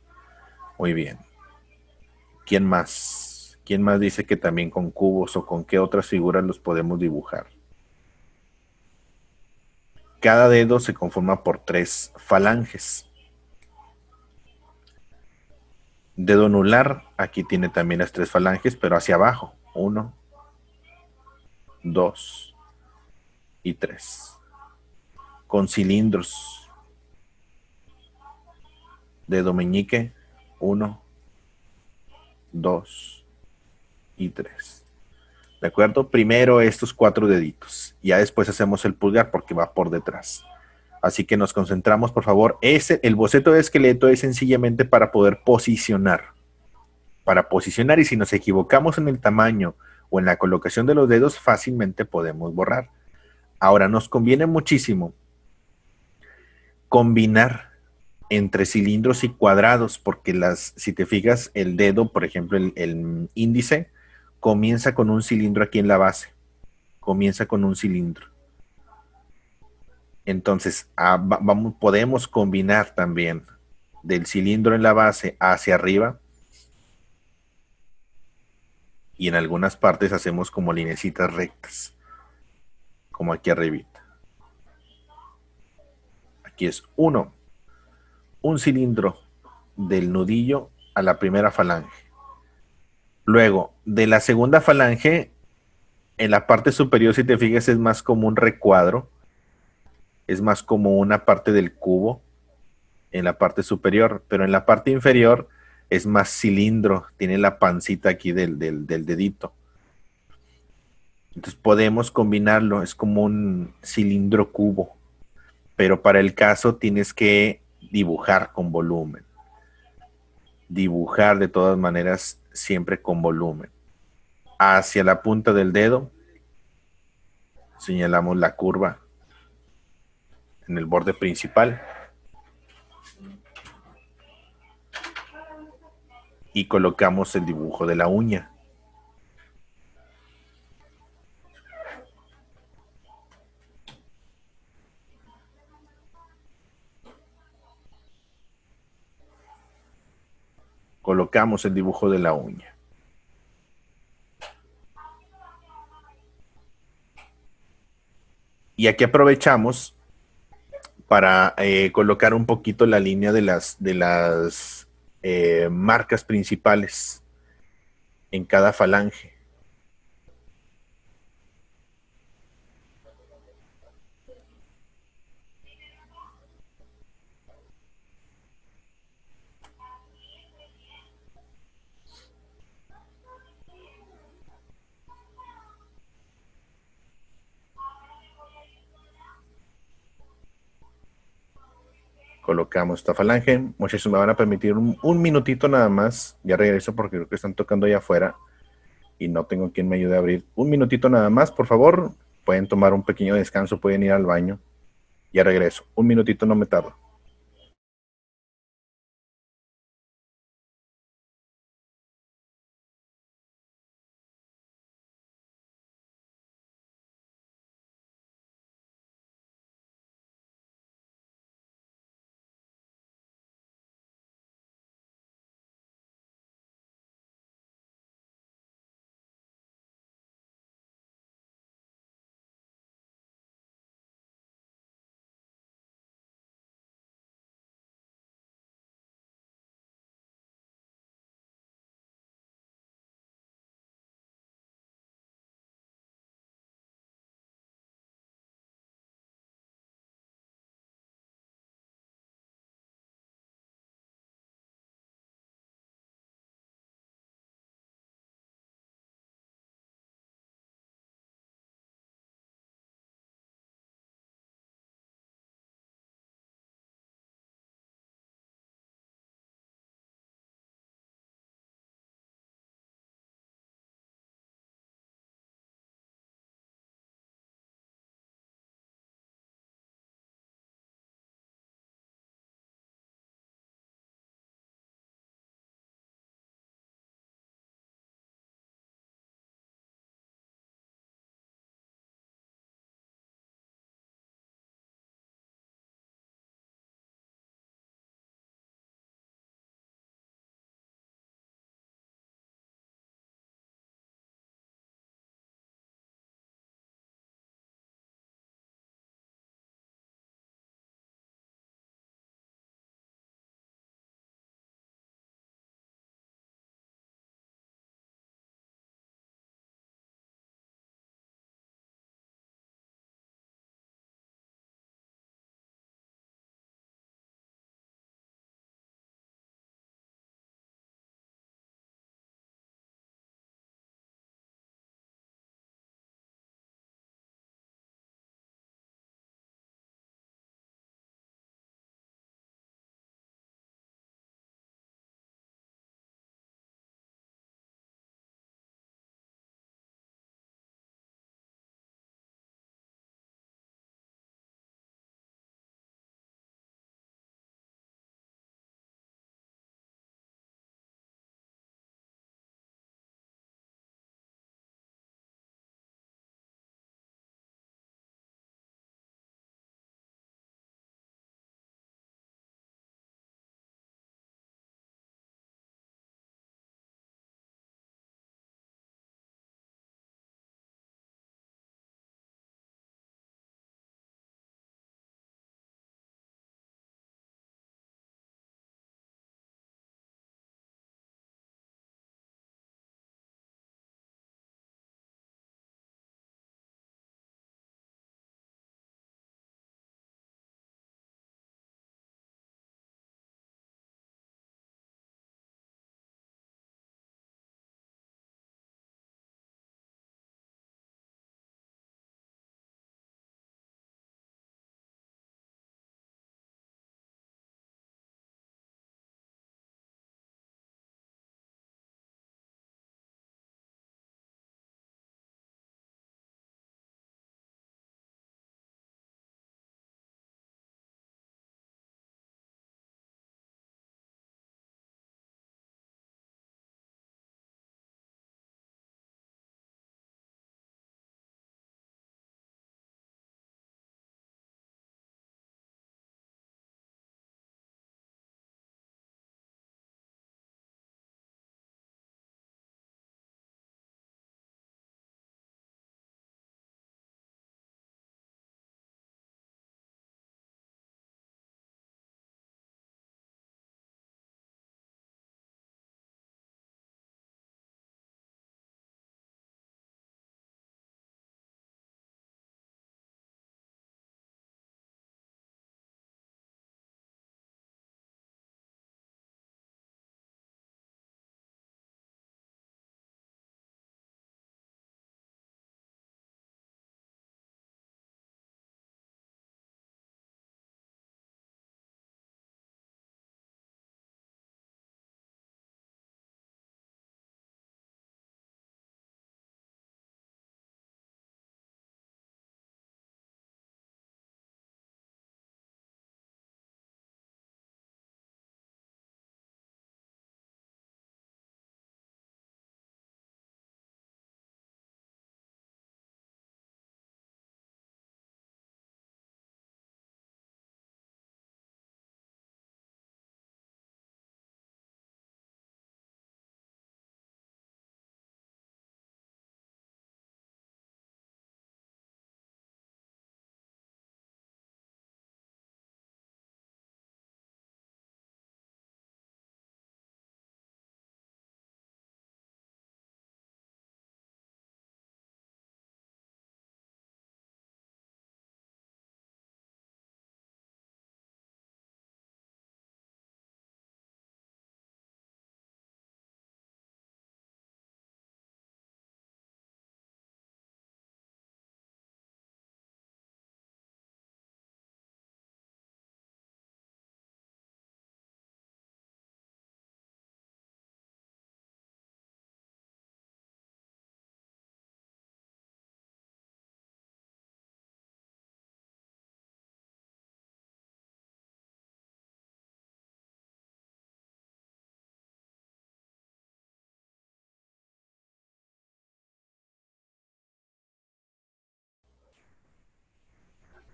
Muy bien. ¿Quién más? ¿Quién más dice que también con cubos o con qué otras figuras los podemos dibujar? Cada dedo se conforma por 3 falanges. Dedo anular, aquí tiene también las 3 falanges, pero hacia abajo. 1, 2 y 3. Con cilindros. Dedo meñique, 1, 2 y 3. ¿De acuerdo? Primero estos 4 deditos. Ya después hacemos el pulgar porque va por detrás. Así que nos concentramos, por favor. El boceto de esqueleto es sencillamente para poder posicionar. Para posicionar, y si nos equivocamos en el tamaño o en la colocación de los dedos, fácilmente podemos borrar. Ahora, nos conviene muchísimo combinar entre cilindros y cuadrados, porque si te fijas, el dedo, por ejemplo, el índice, comienza con un cilindro aquí en la base. Comienza con un cilindro. Entonces, podemos combinar también del cilindro en la base hacia arriba, y en algunas partes hacemos como linecitas rectas, como aquí arribita. Aquí es un cilindro del nudillo a la primera falange. Luego, de la segunda falange, en la parte superior, si te fijas, es más como un recuadro, es más como una parte del cubo en la parte superior, pero en la parte inferior es más cilindro, tiene la pancita aquí del dedito. Entonces podemos combinarlo, es como un cilindro cubo, pero para el caso tienes que dibujar con volumen. Dibujar de todas maneras siempre con volumen. Hacia la punta del dedo señalamos la curva en el borde principal y colocamos el dibujo de la uña. Colocamos el dibujo de la uña. Y aquí aprovechamos para colocar un poquito la línea de las marcas principales en cada falange. Colocamos esta falange. Muchachos, me van a permitir un minutito nada más. Ya regreso porque creo que están tocando allá afuera y no tengo quien me ayude a abrir. Un minutito nada más, por favor. Pueden tomar un pequeño descanso, pueden ir al baño. Ya regreso. Un minutito, no me tardo.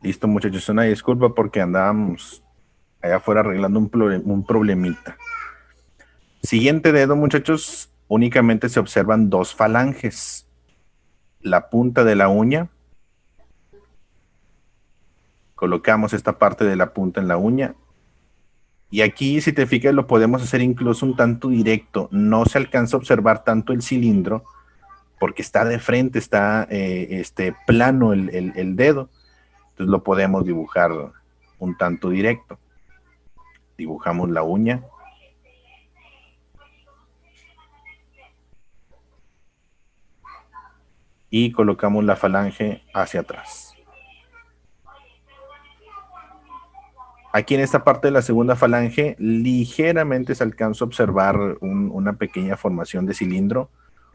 Listo, muchachos, una disculpa porque andábamos allá afuera arreglando un problemita. Siguiente dedo, muchachos, únicamente se observan dos falanges. La punta de la uña, colocamos esta parte de la punta en la uña. Y aquí, si te fijas, lo podemos hacer incluso un tanto directo. No se alcanza a observar tanto el cilindro porque está de frente, está plano el dedo. Entonces lo podemos dibujar un tanto directo. Dibujamos la uña. Y colocamos la falange hacia atrás. Aquí en esta parte de la segunda falange, ligeramente se alcanza a observar una pequeña formación de cilindro,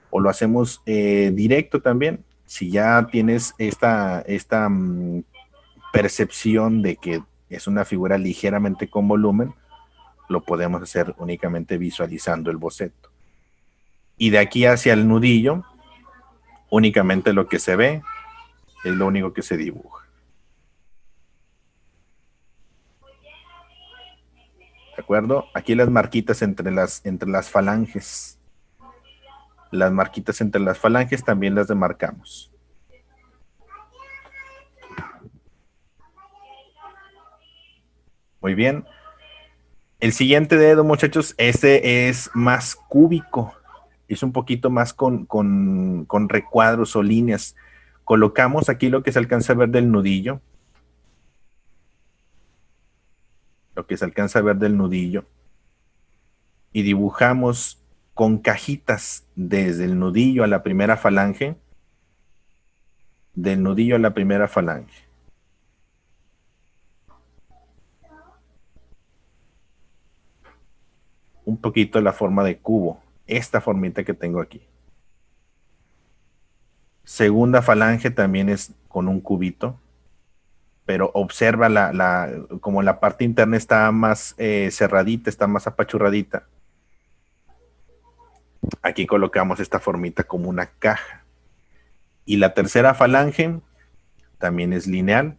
o lo hacemos directo también. Si ya tienes esta percepción de que es una figura ligeramente con volumen, lo podemos hacer únicamente visualizando el boceto. Y de aquí hacia el nudillo, únicamente lo que se ve es lo único que se dibuja. ¿De acuerdo? Aquí las marquitas entre las falanges. Las marquitas entre las falanges también las demarcamos. Muy bien. El siguiente dedo, muchachos, este es más cúbico. Es un poquito más con recuadros o líneas. Colocamos aquí lo que se alcanza a ver del nudillo. Lo que se alcanza a ver del nudillo. Y dibujamos con cajitas desde el nudillo a la primera falange. Del nudillo a la primera falange. Un poquito la forma de cubo. Esta formita que tengo aquí. Segunda falange también es con un cubito, pero observa como la parte interna está más cerradita, está más apachurradita. Aquí colocamos esta formita como una caja. Y la tercera falange también es lineal,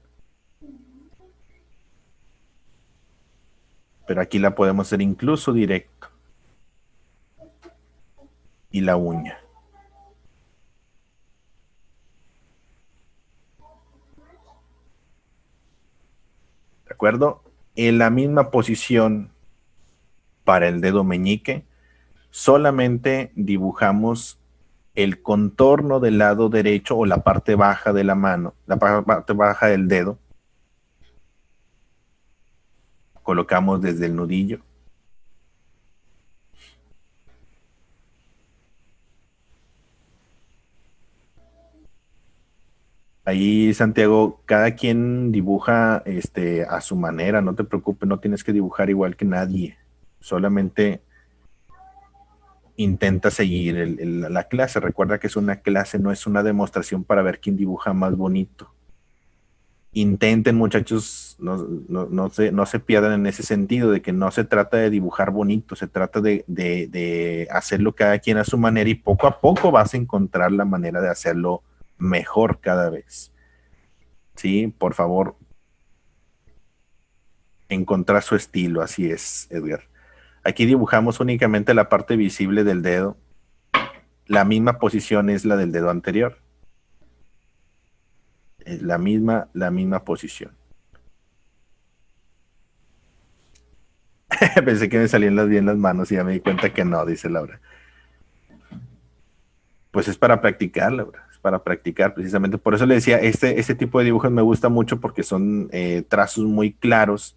pero aquí la podemos hacer incluso directo. Y la uña. ¿De acuerdo? En la misma posición para el dedo meñique, solamente dibujamos el contorno del lado derecho o la parte baja de la mano, la parte baja del dedo. Colocamos desde el nudillo. Ahí, Santiago, cada quien dibuja a su manera, no te preocupes, no tienes que dibujar igual que nadie. Solamente intenta seguir la clase. Recuerda que es una clase, no es una demostración para ver quién dibuja más bonito. Intenten, muchachos, no se pierdan en ese sentido, de que no se trata de dibujar bonito, se trata de hacerlo cada quien a su manera, y poco a poco vas a encontrar la manera de hacerlo mejor cada vez. Sí, por favor, encontrar su estilo, así es, Edgar. Aquí dibujamos únicamente la parte visible del dedo. La misma posición es la del dedo anterior. Es la misma posición. Pensé que me salían bien las manos y ya me di cuenta que no, dice Laura. Pues es para practicar, Laura, es para practicar precisamente. Por eso le decía, este tipo de dibujos me gusta mucho porque son trazos muy claros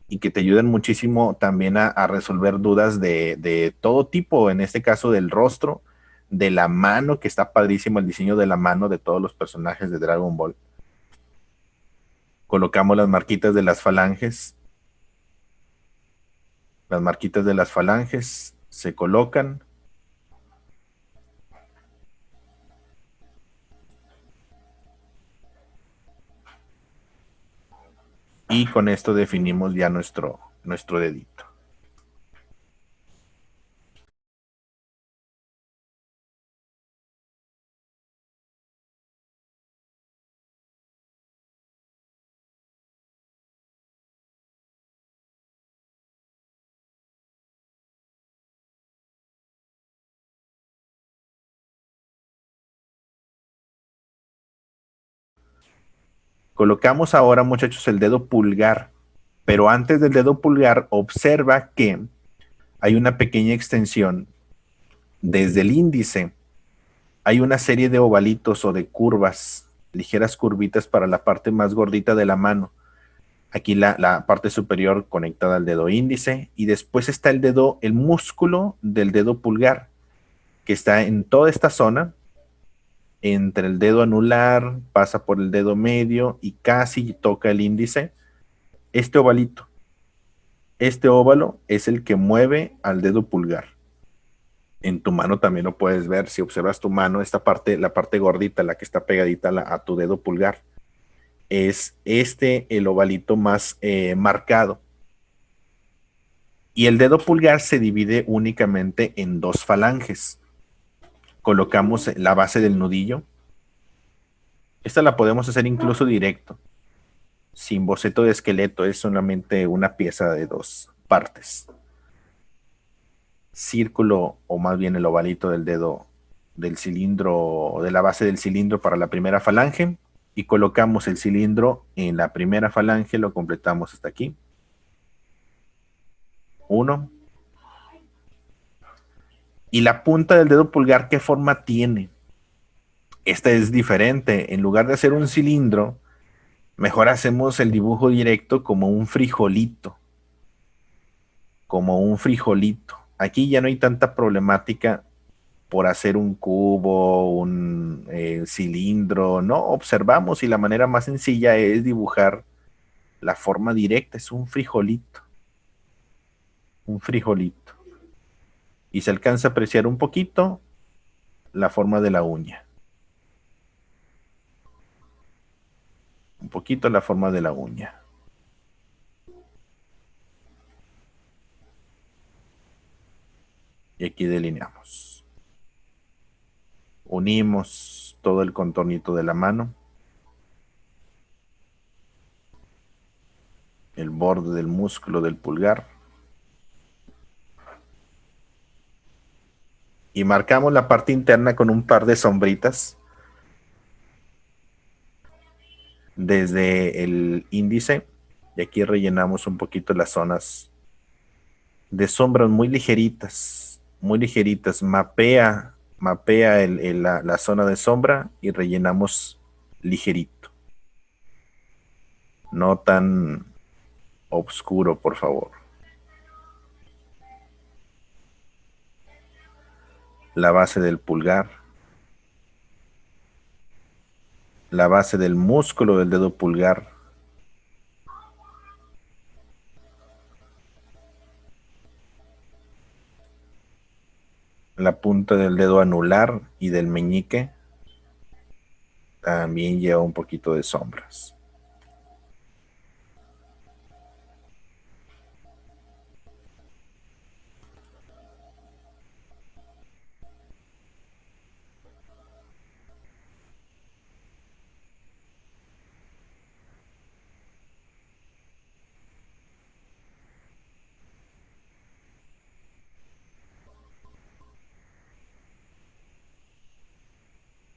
y que te ayudan muchísimo también a resolver dudas de todo tipo, en este caso del rostro, de la mano, que está padrísimo el diseño de la mano de todos los personajes de Dragon Ball. Colocamos las marquitas de las falanges. Las marquitas de las falanges se colocan. Y con esto definimos ya nuestro dedito. Colocamos ahora, muchachos, el dedo pulgar, pero antes del dedo pulgar, observa que hay una pequeña extensión desde el índice. Hay una serie de ovalitos o de curvas, ligeras curvitas para la parte más gordita de la mano. Aquí la parte superior conectada al dedo índice y después está el dedo, el músculo del dedo pulgar, que está en toda esta zona, entre el dedo anular, pasa por el dedo medio y casi toca el índice. Este ovalito, este óvalo es el que mueve al dedo pulgar. En tu mano también lo puedes ver, si observas tu mano, esta parte, la parte gordita, la que está pegadita a tu dedo pulgar, es este el ovalito más marcado. Y el dedo pulgar se divide únicamente en dos falanges. Colocamos la base del nudillo. Esta la podemos hacer incluso directo, sin boceto de esqueleto, es solamente una pieza de dos partes. Círculo, o más bien el ovalito del dedo del cilindro, de la base del cilindro para la primera falange, y colocamos el cilindro en la primera falange, lo completamos hasta aquí. Uno. Y la punta del dedo pulgar, ¿qué forma tiene? Esta es diferente. En lugar de hacer un cilindro, mejor hacemos el dibujo directo como un frijolito. Como un frijolito. Aquí ya no hay tanta problemática por hacer un cubo, un cilindro. No, observamos y la manera más sencilla es dibujar la forma directa. Es un frijolito. Un frijolito. Y se alcanza a apreciar un poquito la forma de la uña. Un poquito la forma de la uña. Y aquí delineamos. Unimos todo el contornito de la mano, el borde del músculo del pulgar, y marcamos la parte interna con un par de sombritas desde el índice, y aquí rellenamos un poquito las zonas de sombras muy ligeritas. Mapea la zona de sombra y rellenamos ligerito, no tan oscuro, por favor. La base del pulgar, la base del músculo del dedo pulgar, la punta del dedo anular y del meñique también lleva un poquito de sombras.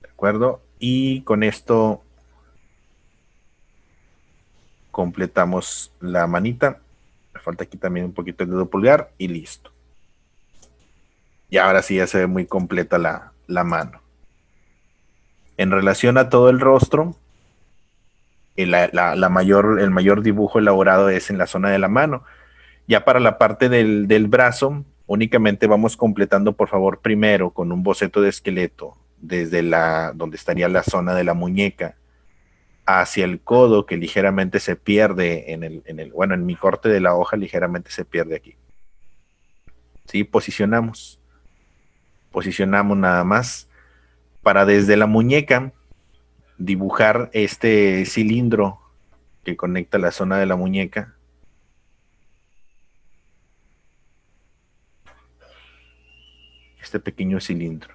¿De acuerdo? Y con esto completamos la manita. Me falta aquí también un poquito el dedo pulgar y listo. Y ahora sí ya se ve muy completa la mano. En relación a todo el rostro, el mayor dibujo elaborado es en la zona de la mano. Ya para la parte del brazo, únicamente vamos completando, por favor, primero con un boceto de esqueleto desde donde estaría la zona de la muñeca hacia el codo, que ligeramente se pierde bueno, en mi corte de la hoja ligeramente se pierde aquí. ¿Sí? Posicionamos nada más para desde la muñeca dibujar este cilindro que conecta la zona de la muñeca. Este pequeño cilindro.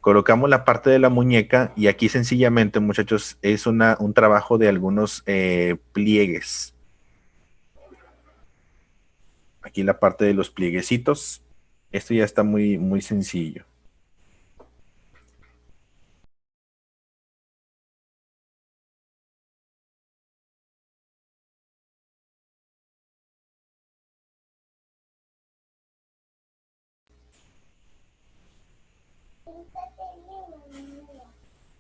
Colocamos la parte de la muñeca y aquí sencillamente, muchachos, es un trabajo de algunos pliegues. Aquí la parte de los plieguecitos. Esto ya está muy, muy sencillo.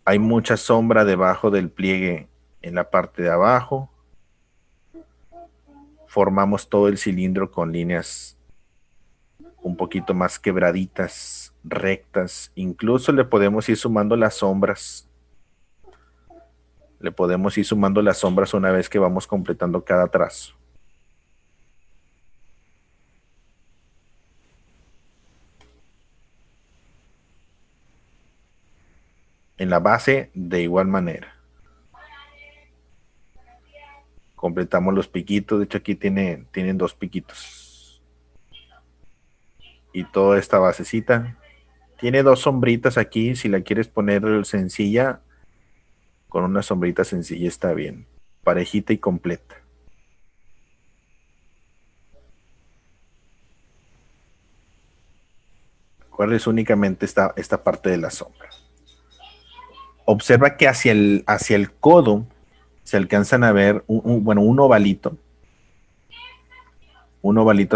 Hay mucha sombra debajo del pliegue en la parte de abajo. Formamos todo el cilindro con líneas un poquito más quebraditas, rectas. Incluso le podemos ir sumando las sombras. Le podemos ir sumando las sombras una vez que vamos completando cada trazo. En la base, de igual manera. Completamos los piquitos. De hecho, aquí tienen dos piquitos. Y toda esta basecita. Tiene dos sombritas aquí. Si la quieres poner sencilla, con una sombrita sencilla está bien. Parejita y completa. ¿Cuál es únicamente esta parte de la sombra? Observa que hacia el codo se alcanzan a ver un ovalito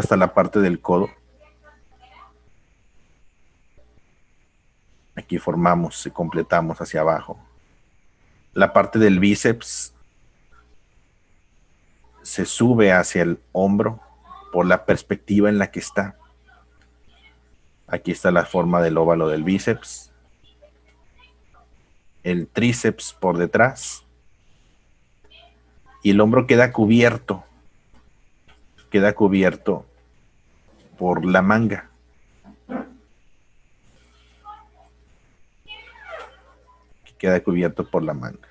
hasta la parte del codo. Aquí formamos y completamos hacia abajo. La parte del bíceps se sube hacia el hombro por la perspectiva en la que está. Aquí está la forma del óvalo del bíceps. El tríceps por detrás. Y el hombro queda cubierto por la manga. Queda cubierto por la manga.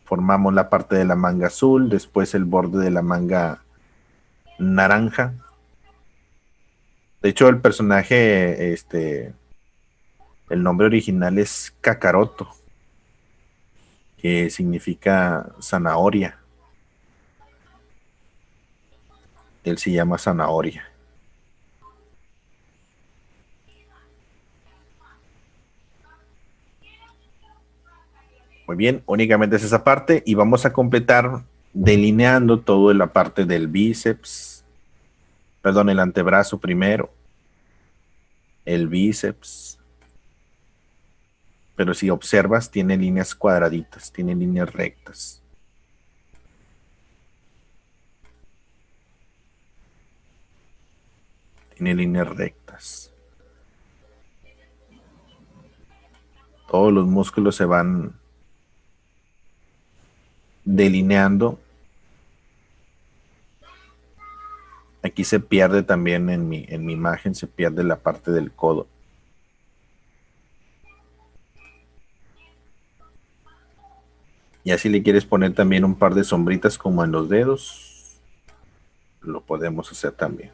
Formamos la parte de la manga azul, después el borde de la manga naranja. De hecho, el personaje, el nombre original es Kakaroto, que significa zanahoria. Él se llama zanahoria. Muy bien, únicamente es esa parte y vamos a completar delineando toda la parte del bíceps, perdón, el antebrazo primero, el bíceps, pero si observas tiene líneas cuadraditas, tiene líneas rectas. Tiene líneas rectas. Todos los músculos se van delineando. Aquí se pierde también en mi imagen, se pierde la parte del codo. Y así le quieres poner también un par de sombritas como en los dedos, lo podemos hacer también.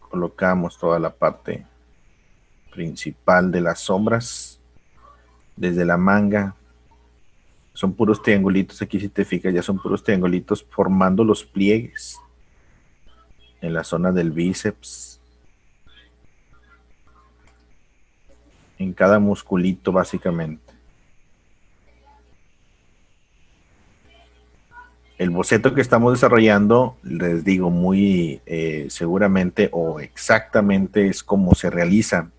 Colocamos toda la parte principal de las sombras desde la manga. Son puros triangulitos, aquí si te fijas ya son puros triangulitos formando los pliegues en la zona del bíceps, en cada musculito básicamente. El boceto que estamos desarrollando, les digo, muy seguramente o exactamente es como se realiza.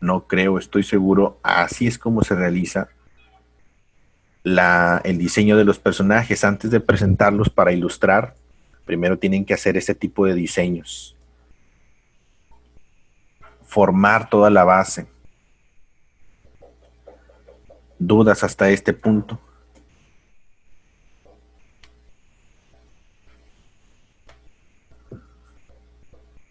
No creo, estoy seguro, así es como se realiza. el diseño de los personajes. Antes de presentarlos para ilustrar, primero tienen que hacer ese tipo de diseños, formar toda la base. ¿Dudas hasta este punto?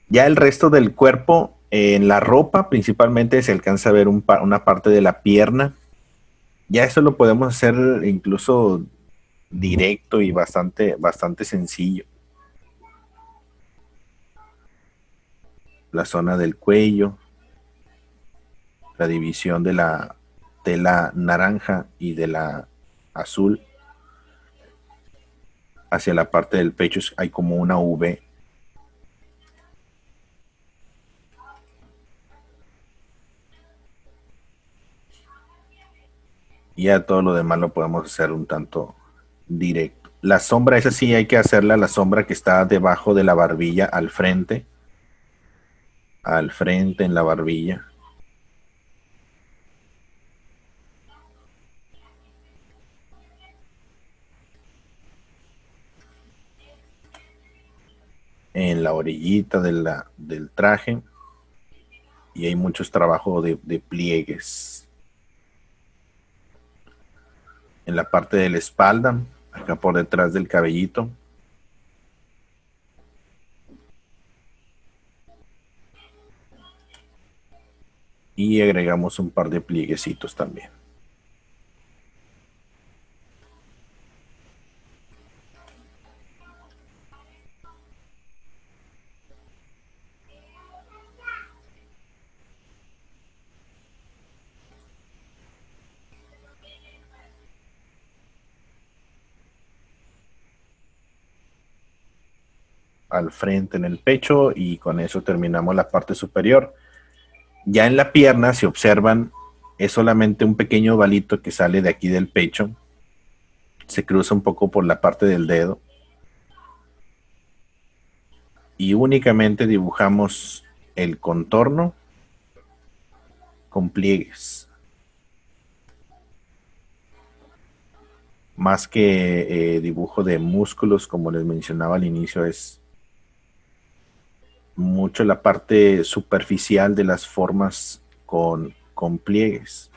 Ya el resto del cuerpo, en la ropa principalmente se alcanza a ver una parte de la pierna. Ya eso lo podemos hacer incluso directo y bastante sencillo. La zona del cuello, la división de la tela naranja y de la azul. Hacia la parte del pecho hay como una V. Y ya todo lo demás lo podemos hacer un tanto directo. La sombra, esa sí hay que hacerla, la sombra que está debajo de la barbilla, al frente en la barbilla. En la orillita del traje. Y hay muchos trabajos de pliegues. En la parte de la espalda, acá por detrás del cabellito. Y agregamos un par de plieguecitos también. Al frente en el pecho y con eso terminamos la parte superior. Ya en la pierna, si observan, es solamente un pequeño ovalito que sale de aquí del pecho. Se cruza un poco por la parte del dedo. Y únicamente dibujamos el contorno con pliegues. Más que dibujo de músculos, como les mencionaba al inicio, es mucho la parte superficial de las formas con pliegues.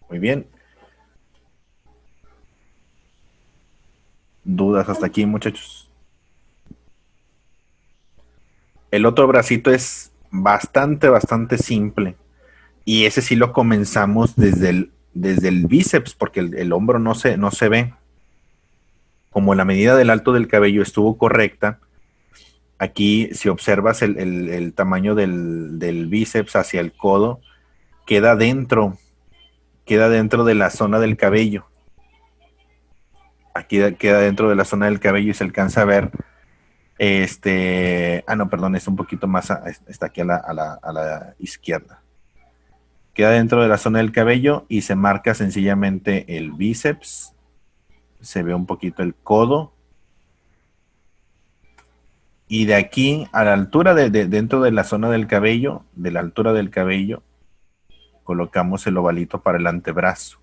Muy bien. ¿Dudas hasta aquí, muchachos? El otro bracito es bastante simple. Y ese sí lo comenzamos desde el bíceps, porque el hombro no se ve. Como la medida del alto del cabello estuvo correcta, aquí si observas el tamaño del bíceps hacia el codo, queda dentro de la zona del cabello. Aquí queda dentro de la zona del cabello y se alcanza a ver no, perdón, es un poquito más, está aquí a la izquierda. Queda dentro de la zona del cabello y se marca sencillamente el bíceps. Se ve un poquito el codo. Y de aquí a la altura dentro de la zona del cabello, de la altura del cabello, colocamos el ovalito para el antebrazo.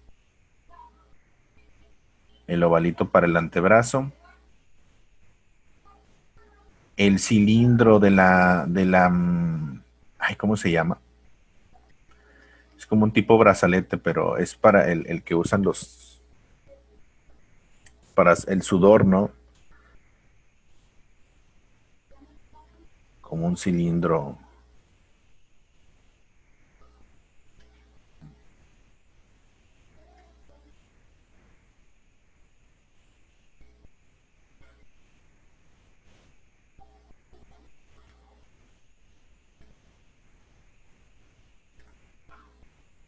El ovalito para el antebrazo. El cilindro ay, ¿cómo se llama? Es como un tipo brazalete, pero es para el que usan para el sudor, ¿no? Como un cilindro.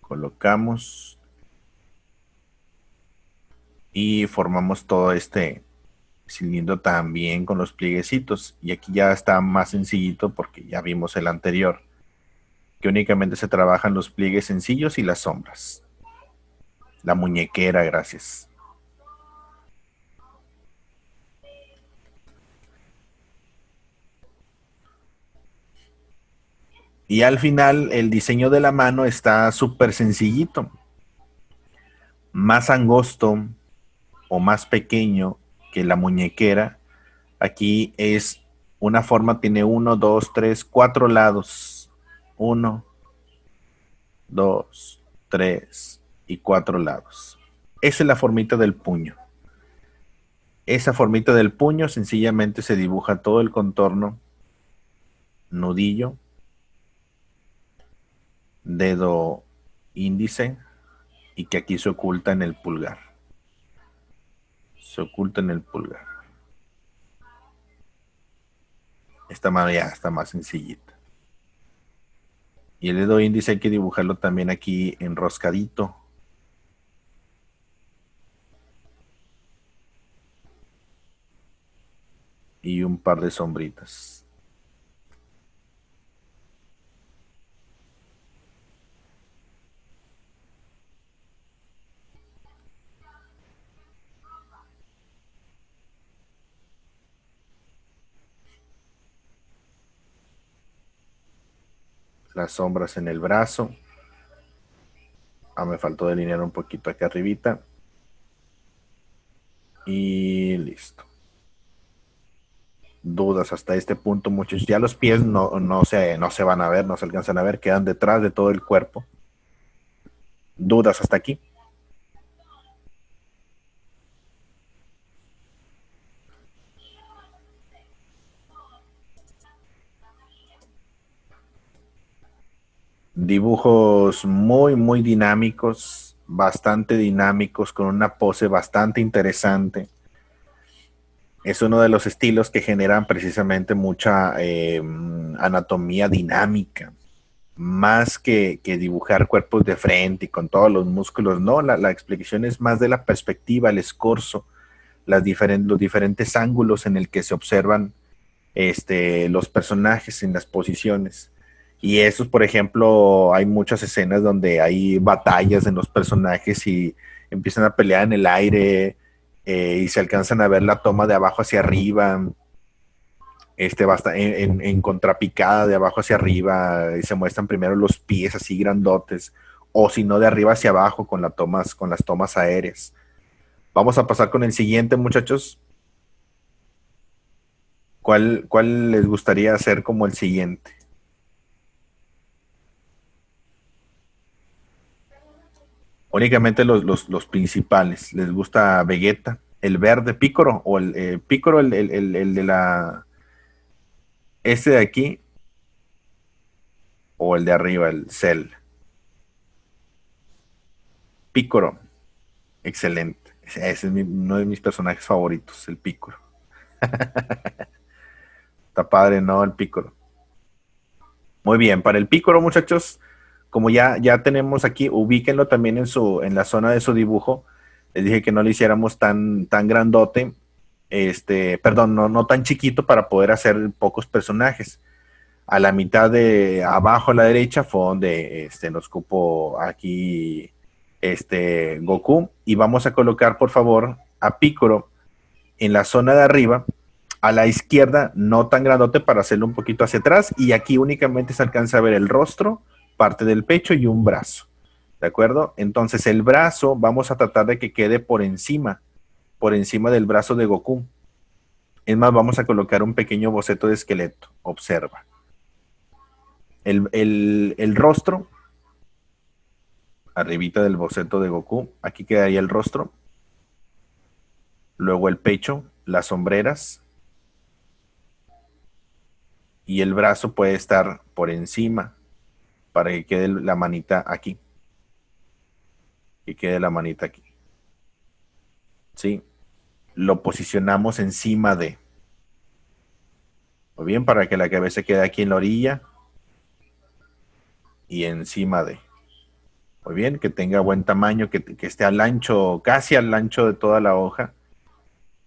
Colocamos y formamos todo este cilindro también con los plieguecitos. Y aquí ya está más sencillito porque ya vimos el anterior. que únicamente se trabajan los pliegues sencillos y las sombras. La muñequera, gracias. Y al final el diseño de la mano está súper sencillito. Más angosto o más pequeño que la muñequera. Aquí es una forma, tiene 1, 2, 3, 4 lados. 1, 2, 3 y 4 lados. Esa es la formita del puño. Esa formita del puño sencillamente se dibuja todo el contorno, nudillo, dedo índice y que aquí se oculta en el pulgar. Se oculta en el pulgar. Esta mano ya está más sencillita. Y el dedo índice hay que dibujarlo también aquí enroscadito. Y un par de sombritas. Las sombras en el brazo. Me faltó delinear un poquito acá arribita. Y listo. Dudas hasta este punto, muchos. Ya los pies no se van a ver, no se alcanzan a ver, quedan detrás de todo el cuerpo. ¿Dudas hasta aquí? Dibujos muy dinámicos, bastante dinámicos, con una pose bastante interesante. Es uno de los estilos que generan precisamente mucha anatomía dinámica. Más que dibujar cuerpos de frente y con todos los músculos, no, la explicación es más de la perspectiva, el escorzo, los diferentes ángulos en el que se observan los personajes en las posiciones. Y esos, por ejemplo, hay muchas escenas donde hay batallas en los personajes y empiezan a pelear en el aire y se alcanzan a ver la toma de abajo hacia arriba, basta en contrapicada de abajo hacia arriba y se muestran primero los pies así grandotes o si no de arriba hacia abajo con las tomas aéreas. Vamos a pasar con el siguiente, muchachos. ¿Cuál les gustaría hacer como el siguiente? Únicamente los principales. ¿Les gusta Vegeta? ¿El verde Pícoro? ¿O el Pícoro, el de la... este de aquí? ¿O el de arriba, el Cell? Pícoro. Excelente. Ese es uno de mis personajes favoritos, el Pícoro. Está padre, ¿no? El Pícoro. Muy bien, para el Pícoro, muchachos, como ya tenemos aquí, ubíquenlo también en la zona de su dibujo. Les dije que no lo hiciéramos tan grandote, perdón, no tan chiquito para poder hacer pocos personajes. A la mitad de abajo a la derecha fue donde nos cupo aquí Goku. Y vamos a colocar, por favor, a Piccolo en la zona de arriba, a la izquierda, no tan grandote para hacerlo un poquito hacia atrás. Y aquí únicamente se alcanza a ver el rostro, parte del pecho y un brazo. ¿De acuerdo? Entonces el brazo vamos a tratar de que quede por encima del brazo de Goku. Es más, vamos a colocar un pequeño boceto de esqueleto. Observa. El rostro, arribita del boceto de Goku, aquí quedaría el rostro. Luego el pecho, las sombreras. Y el brazo puede estar por encima para que quede la manita aquí. Que quede la manita aquí. ¿Sí? Lo posicionamos encima de. Muy bien, para que la cabeza quede aquí en la orilla y encima de. Muy bien, que tenga buen tamaño, que esté al ancho, casi al ancho de toda la hoja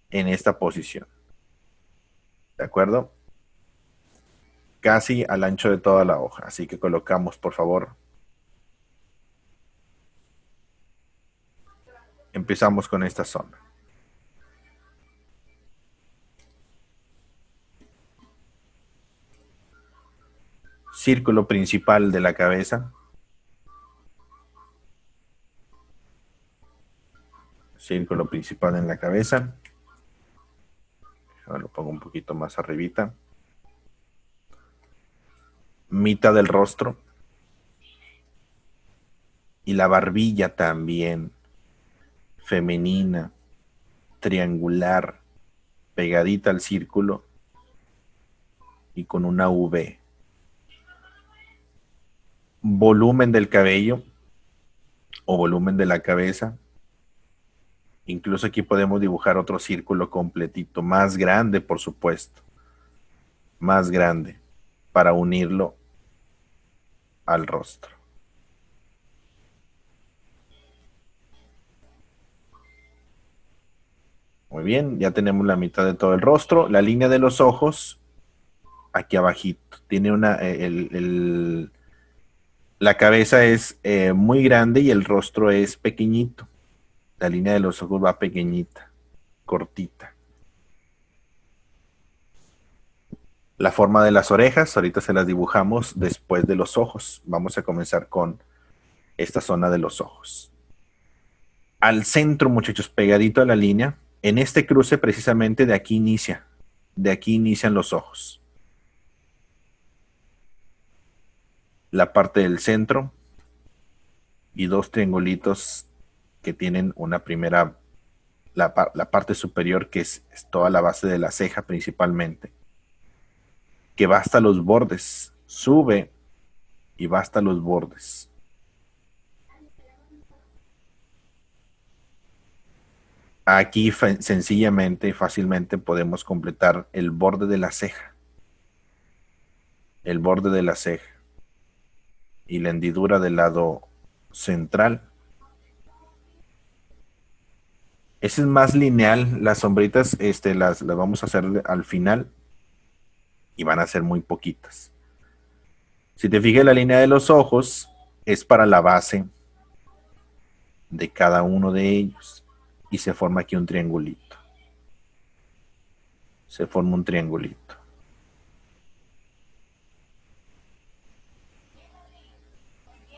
en esta posición. ¿De acuerdo? casi al ancho de toda la hoja. Así que colocamos, por favor. Empezamos con esta zona. Círculo principal de la cabeza. Círculo principal en la cabeza. Ahora lo pongo un poquito más arribita. Mitad del rostro. Y la barbilla también. Femenina. Triangular. Pegadita al círculo. Y con una V. Volumen del cabello. O volumen de la cabeza. Incluso aquí podemos dibujar otro círculo completito, más grande, por supuesto, más grande, para unirlo al rostro. Muy bien, ya tenemos la mitad de todo el rostro. La línea de los ojos, aquí abajito, tiene la cabeza es muy grande y el rostro es pequeñito. La línea de los ojos va pequeñita, cortita. La forma de las orejas, ahorita se las dibujamos después de los ojos. Vamos a comenzar con esta zona de los ojos. Al centro, muchachos, pegadito a la línea, en este cruce precisamente de aquí inicia. De aquí inician los ojos. La parte del centro y dos triangulitos que tienen una primera, la parte superior que es toda la base de la ceja principalmente, que va hasta los bordes, sube y va hasta los bordes. Aquí sencillamente y fácilmente podemos completar el borde de la ceja. El borde de la ceja. Y la hendidura del lado central. Ese es más lineal. Las sombritas las vamos a hacer al final. Y van a ser muy poquitas. Si te fijas, la línea de los ojos es para la base de cada uno de ellos. Y se forma aquí un triangulito. Se forma un triangulito.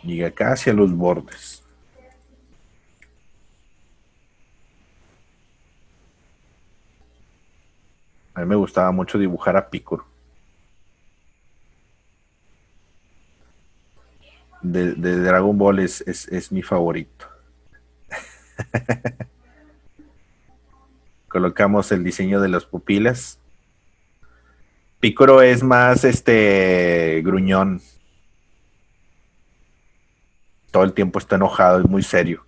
Llega acá hacia los bordes. A mí me gustaba mucho dibujar a Picoro. De Dragon Ball es mi favorito. Colocamos el diseño de las pupilas. Picoro es más gruñón. Todo el tiempo está enojado, es muy serio.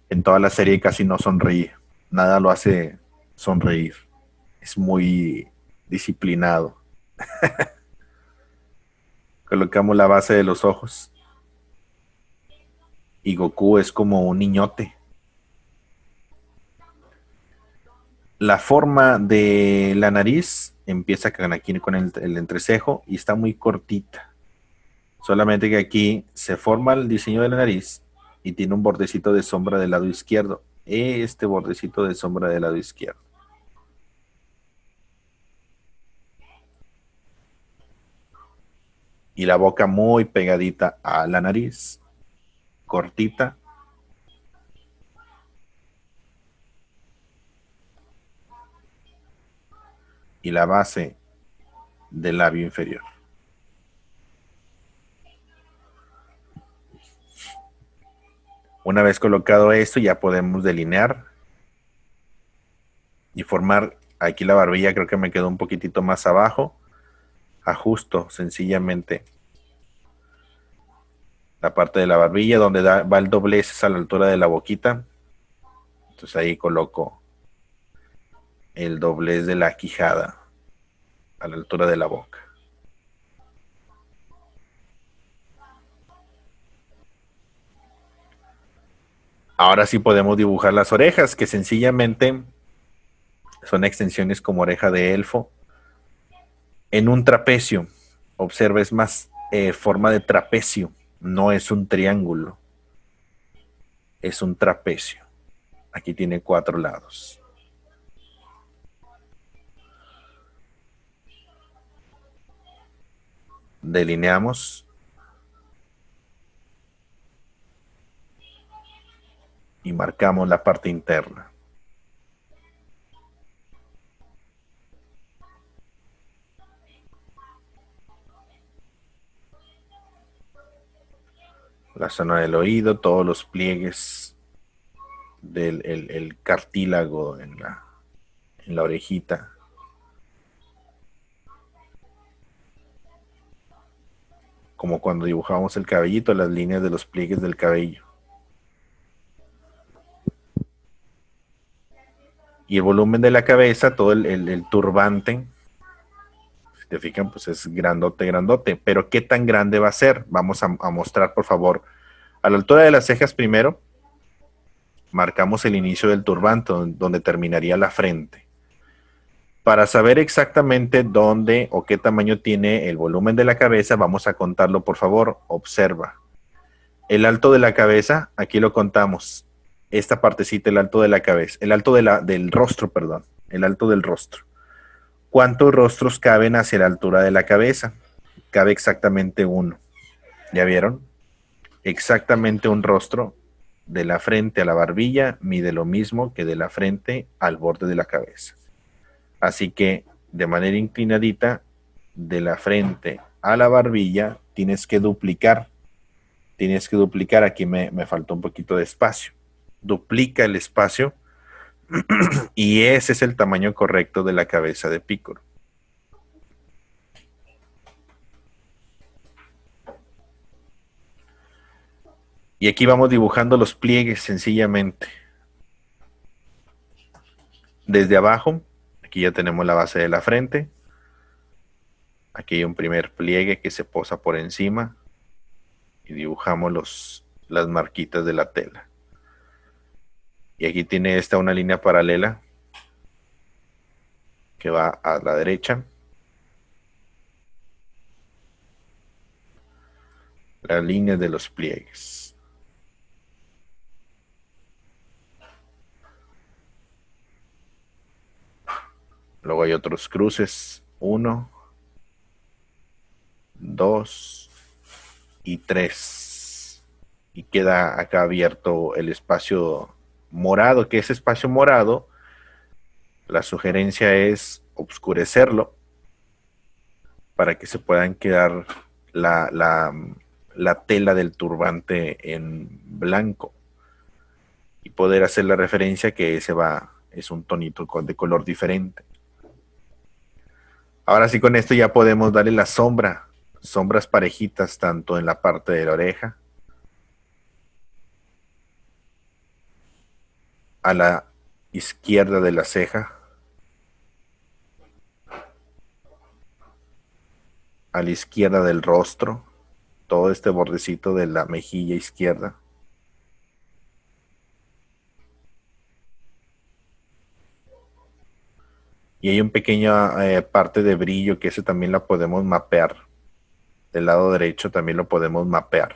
En toda la serie casi no sonríe. Nada lo hace sonreír. Es muy disciplinado. Colocamos la base de los ojos. Y Goku es como un niñote. La forma de la nariz empieza aquí con el entrecejo y está muy cortita. Solamente que aquí se forma el diseño de la nariz y tiene un bordecito de sombra del lado izquierdo. Este bordecito de sombra del lado izquierdo. Y la boca muy pegadita a la nariz. Cortita. Y la base del labio inferior. Una vez colocado esto, ya podemos delinear y formar. Aquí la barbilla creo que me quedó un poquitito más abajo. Ajusto sencillamente la parte de la barbilla donde va el doblez es a la altura de la boquita. Entonces ahí coloco el doblez de la quijada a la altura de la boca. Ahora sí podemos dibujar las orejas, que sencillamente son extensiones como oreja de elfo en un trapecio. Observa, es más forma de trapecio, no es un triángulo, es un trapecio. Aquí tiene 4 lados. Delineamos y marcamos la parte interna. La zona del oído, todos los pliegues del el cartílago en la orejita. Como cuando dibujamos el cabellito, las líneas de los pliegues del cabello. Y el volumen de la cabeza, todo el turbante, si te fijan, pues es grandote, grandote. Pero ¿qué tan grande va a ser? Vamos a mostrar, por favor. A la altura de las cejas primero, marcamos el inicio del turbante, donde terminaría la frente. Para saber exactamente dónde o qué tamaño tiene el volumen de la cabeza, vamos a contarlo, por favor. Observa. El alto de la cabeza, aquí lo contamos. Esta partecita, el alto de la cabeza, el alto del rostro, perdón, el alto del rostro. ¿Cuántos rostros caben hacia la altura de la cabeza? Cabe exactamente uno. ¿Ya vieron? Exactamente un rostro de la frente a la barbilla mide lo mismo que de la frente al borde de la cabeza. Así que de manera inclinadita, de la frente a la barbilla, tienes que duplicar. Tienes que duplicar, aquí me faltó un poquito de espacio. Duplica el espacio y ese es el tamaño correcto de la cabeza de pícoro. Y aquí vamos dibujando los pliegues sencillamente. Desde abajo, aquí ya tenemos la base de la frente. Aquí hay un primer pliegue que se posa por encima y dibujamos las marquitas de la tela. Y aquí tiene esta una línea paralela que va a la derecha. Las líneas de los pliegues. Luego hay otros cruces. 1, 2 y 3. Y queda acá abierto el espacio morado, que ese espacio morado, la sugerencia es obscurecerlo para que se puedan quedar la tela del turbante en blanco y poder hacer la referencia que ese es un tonito de color diferente. Ahora sí, con esto ya podemos darle la sombras parejitas tanto en la parte de la oreja, a la izquierda de la ceja, a la izquierda del rostro, todo este bordecito de la mejilla izquierda. Y hay un pequeña parte de brillo que ese también la podemos mapear. Del lado derecho también lo podemos mapear.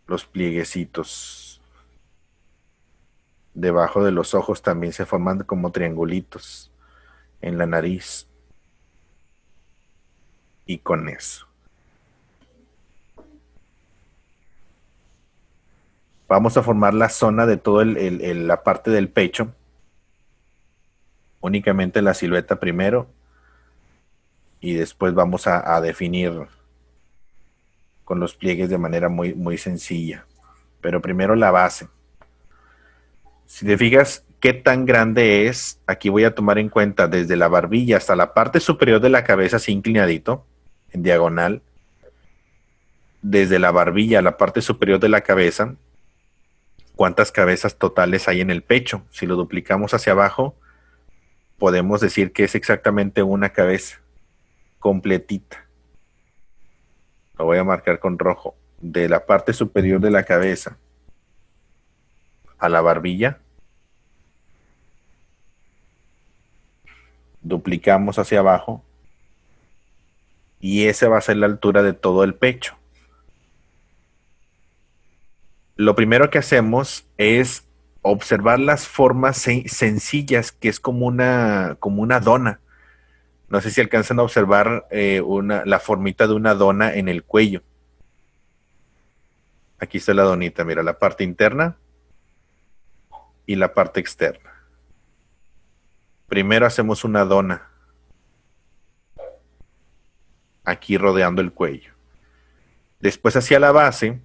Los plieguecitos. Debajo de los ojos también se forman como triangulitos en la nariz. Y con eso. Vamos a formar la zona de toda la parte del pecho. Únicamente la silueta primero. Y después vamos a definir con los pliegues de manera muy, muy sencilla. Pero primero la base. Si te fijas qué tan grande es, aquí voy a tomar en cuenta desde la barbilla hasta la parte superior de la cabeza, así inclinadito, en diagonal. Desde la barbilla a la parte superior de la cabeza, cuántas cabezas totales hay en el pecho. Si lo duplicamos hacia abajo, podemos decir que es exactamente una cabeza completita. Lo voy a marcar con rojo. de la parte superior de la cabeza a la barbilla, duplicamos hacia abajo y esa va a ser la altura de todo el pecho. Lo primero que hacemos es observar las formas sencillas, que es como una dona. No sé si alcanzan a observar la formita de una dona en el cuello. Aquí está la donita, mira, la parte interna y la parte externa. Primero hacemos una dona aquí rodeando el cuello. Después hacia la base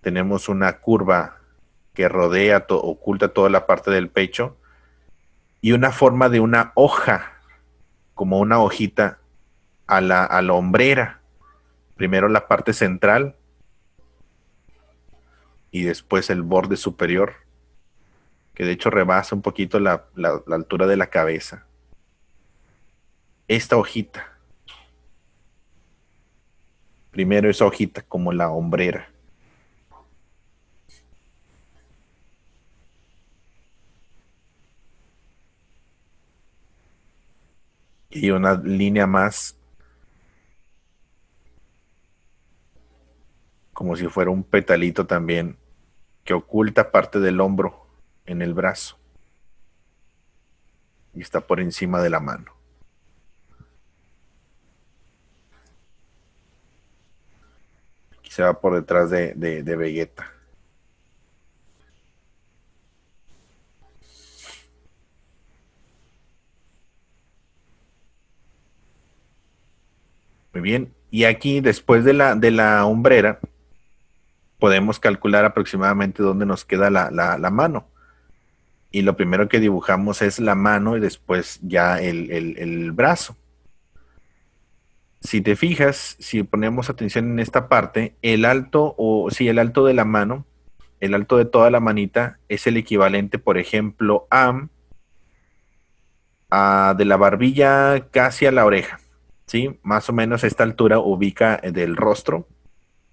tenemos una curva que rodea, oculta toda la parte del pecho y una forma de una hoja, como una hojita a la hombrera. Primero la parte central y después el borde superior, que de hecho rebasa un poquito la altura de la cabeza. Esta hojita. Primero esa hojita como la hombrera. Y una línea más como si fuera un petalito también que oculta parte del hombro en el brazo y está por encima de la mano. Aquí se va por detrás de Vegeta. Muy bien. Y aquí, después de la hombrera, podemos calcular aproximadamente dónde nos queda la mano. Y lo primero que dibujamos es la mano y después ya el brazo. Si te fijas, si ponemos atención en esta parte, el alto de la mano, el alto de toda la manita es el equivalente, por ejemplo, a de la barbilla casi a la oreja, ¿sí? Más o menos esta altura ubica del rostro,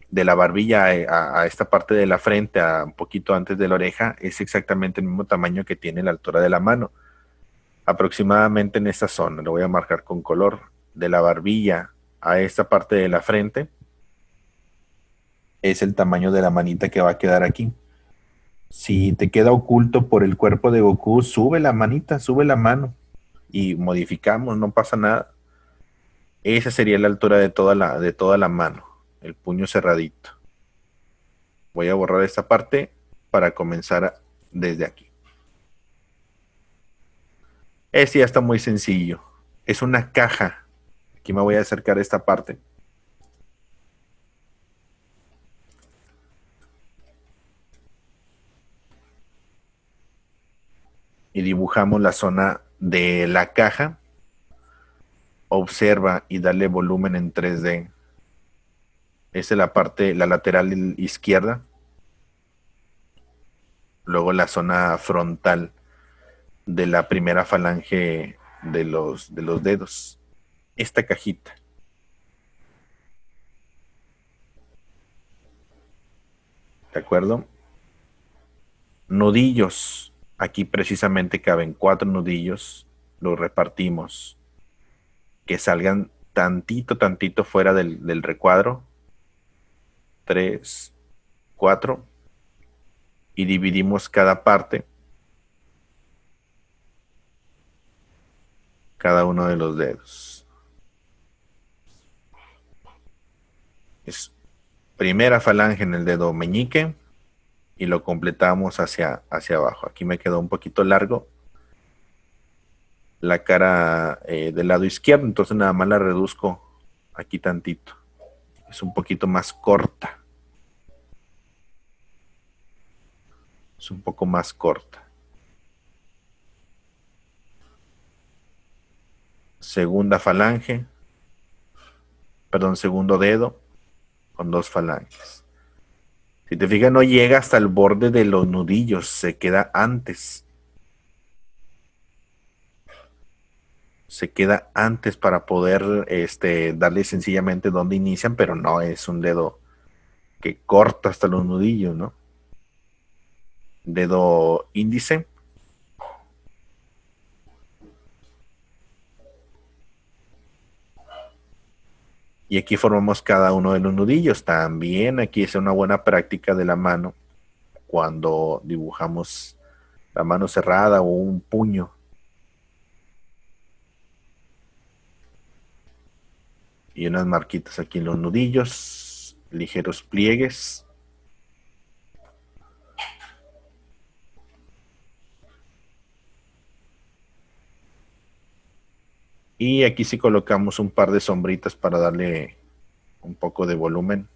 de la barbilla a esta parte de la frente, a un poquito antes de la oreja, es exactamente el mismo tamaño que tiene la altura de la mano. Aproximadamente en esta zona, lo voy a marcar con color, de la barbilla a esta parte de la frente, es el tamaño de la manita que va a quedar aquí. Si te queda oculto por el cuerpo de Goku, sube la manita, sube la mano y modificamos, no pasa nada. Esa sería la altura de toda la mano, el puño cerradito. Voy a borrar esta parte para comenzar desde aquí. Este ya está muy sencillo. Es una caja. Aquí me voy a acercar a esta parte. Y dibujamos la zona de la caja. Observa y dale volumen en 3D. Esta es la parte, la lateral izquierda. Luego la zona frontal de la primera falange de los dedos. Esta cajita. ¿De acuerdo? Nudillos. Aquí precisamente caben 4 nudillos. Los repartimos. Que salgan tantito fuera del recuadro. 3, 4. Y dividimos cada parte. Cada uno de los dedos. Es primera falange en el dedo meñique y lo completamos hacia abajo. Aquí me quedó un poquito largo la cara del lado izquierdo, entonces nada más la reduzco aquí tantito. Es un poquito más corta. Es un poco más corta. Segunda falange, perdón, segundo dedo con 2 falanges. Si te fijas, no llega hasta el borde de los nudillos, se queda antes. Se queda antes para poder darle sencillamente donde inician, pero no es un dedo que corta hasta los nudillos, ¿no? Dedo índice. Y aquí formamos cada uno de los nudillos. También aquí es una buena práctica de la mano cuando dibujamos la mano cerrada o un puño. Y unas marquitas aquí en los nudillos, ligeros pliegues. Y aquí sí colocamos un par de sombritas para darle un poco de volumen.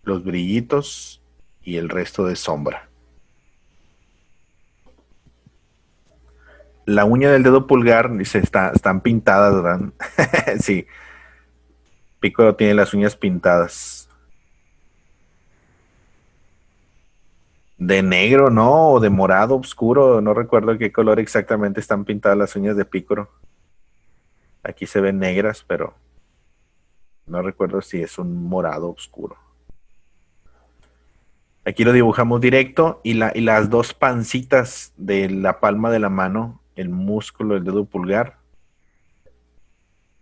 Los brillitos y el resto de sombra. La uña del dedo pulgar, dice, están pintadas, ¿verdad? Sí, Piccolo tiene las uñas pintadas. De negro, ¿no? O de morado oscuro, no recuerdo qué color exactamente están pintadas las uñas de Piccolo. Aquí se ven negras, pero no recuerdo si es un morado oscuro. Aquí lo dibujamos directo y las dos pancitas de la palma de la mano, el músculo del dedo pulgar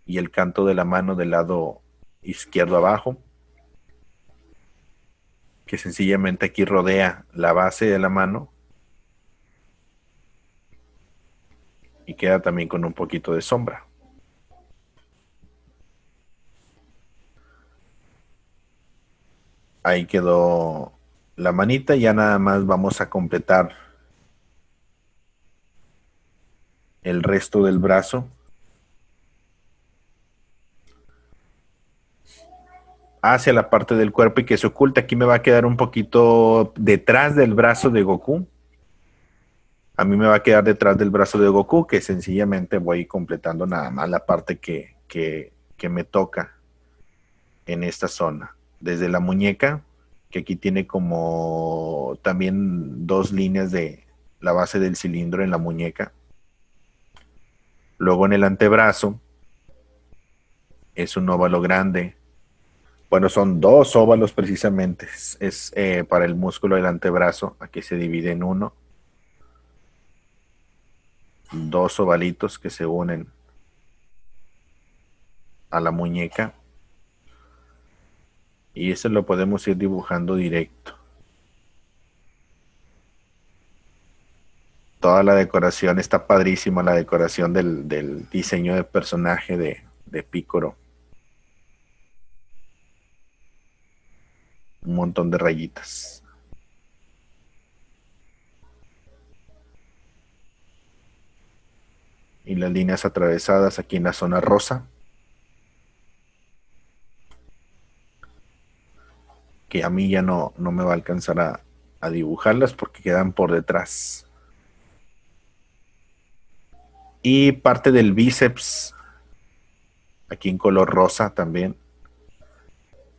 y el canto de la mano del lado izquierdo abajo, que sencillamente aquí rodea la base de la mano y queda también con un poquito de sombra. Ahí quedó la manita, ya nada más vamos a completar el resto del brazo hacia la parte del cuerpo y que se oculta. Aquí me va a quedar un poquito detrás del brazo de Goku. A mí me va a quedar detrás del brazo de Goku, que sencillamente voy completando nada más la parte que me toca en esta zona. Desde la muñeca, que aquí tiene como también dos líneas de la base del cilindro en la muñeca. Luego en el antebrazo es un óvalo grande. Bueno, son dos óvalos precisamente. Es para el músculo del antebrazo. Aquí se divide en uno. Dos ovalitos que se unen a la muñeca. Y eso lo podemos ir dibujando directo. Toda la decoración está padrísima, la decoración del diseño de personaje de Piccolo. Un montón de rayitas. Y las líneas atravesadas aquí en la zona rosa. Que a mí ya no me va a alcanzar a dibujarlas porque quedan por detrás. Y parte del bíceps, aquí en color rosa también,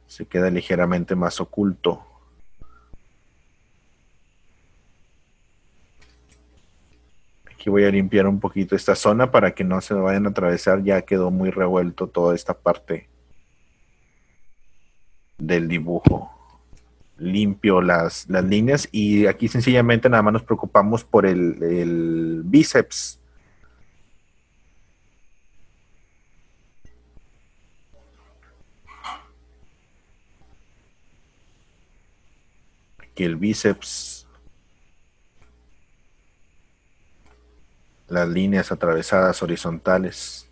se queda ligeramente más oculto. Aquí voy a limpiar un poquito esta zona para que no se me vayan a atravesar. Ya quedó muy revuelto toda esta parte del dibujo. Limpio las líneas y aquí sencillamente nada más nos preocupamos por el bíceps. Aquí el bíceps. Las líneas atravesadas horizontales.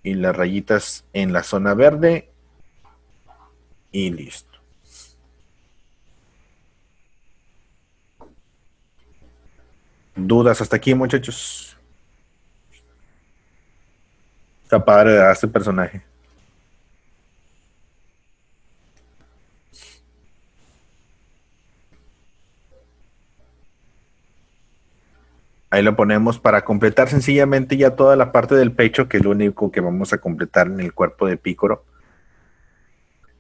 Y las rayitas en la zona verde. Y listo. ¿Dudas hasta aquí, muchachos? Está padre este personaje. Ahí lo ponemos para completar sencillamente ya toda la parte del pecho, que es lo único que vamos a completar en el cuerpo de Picoro,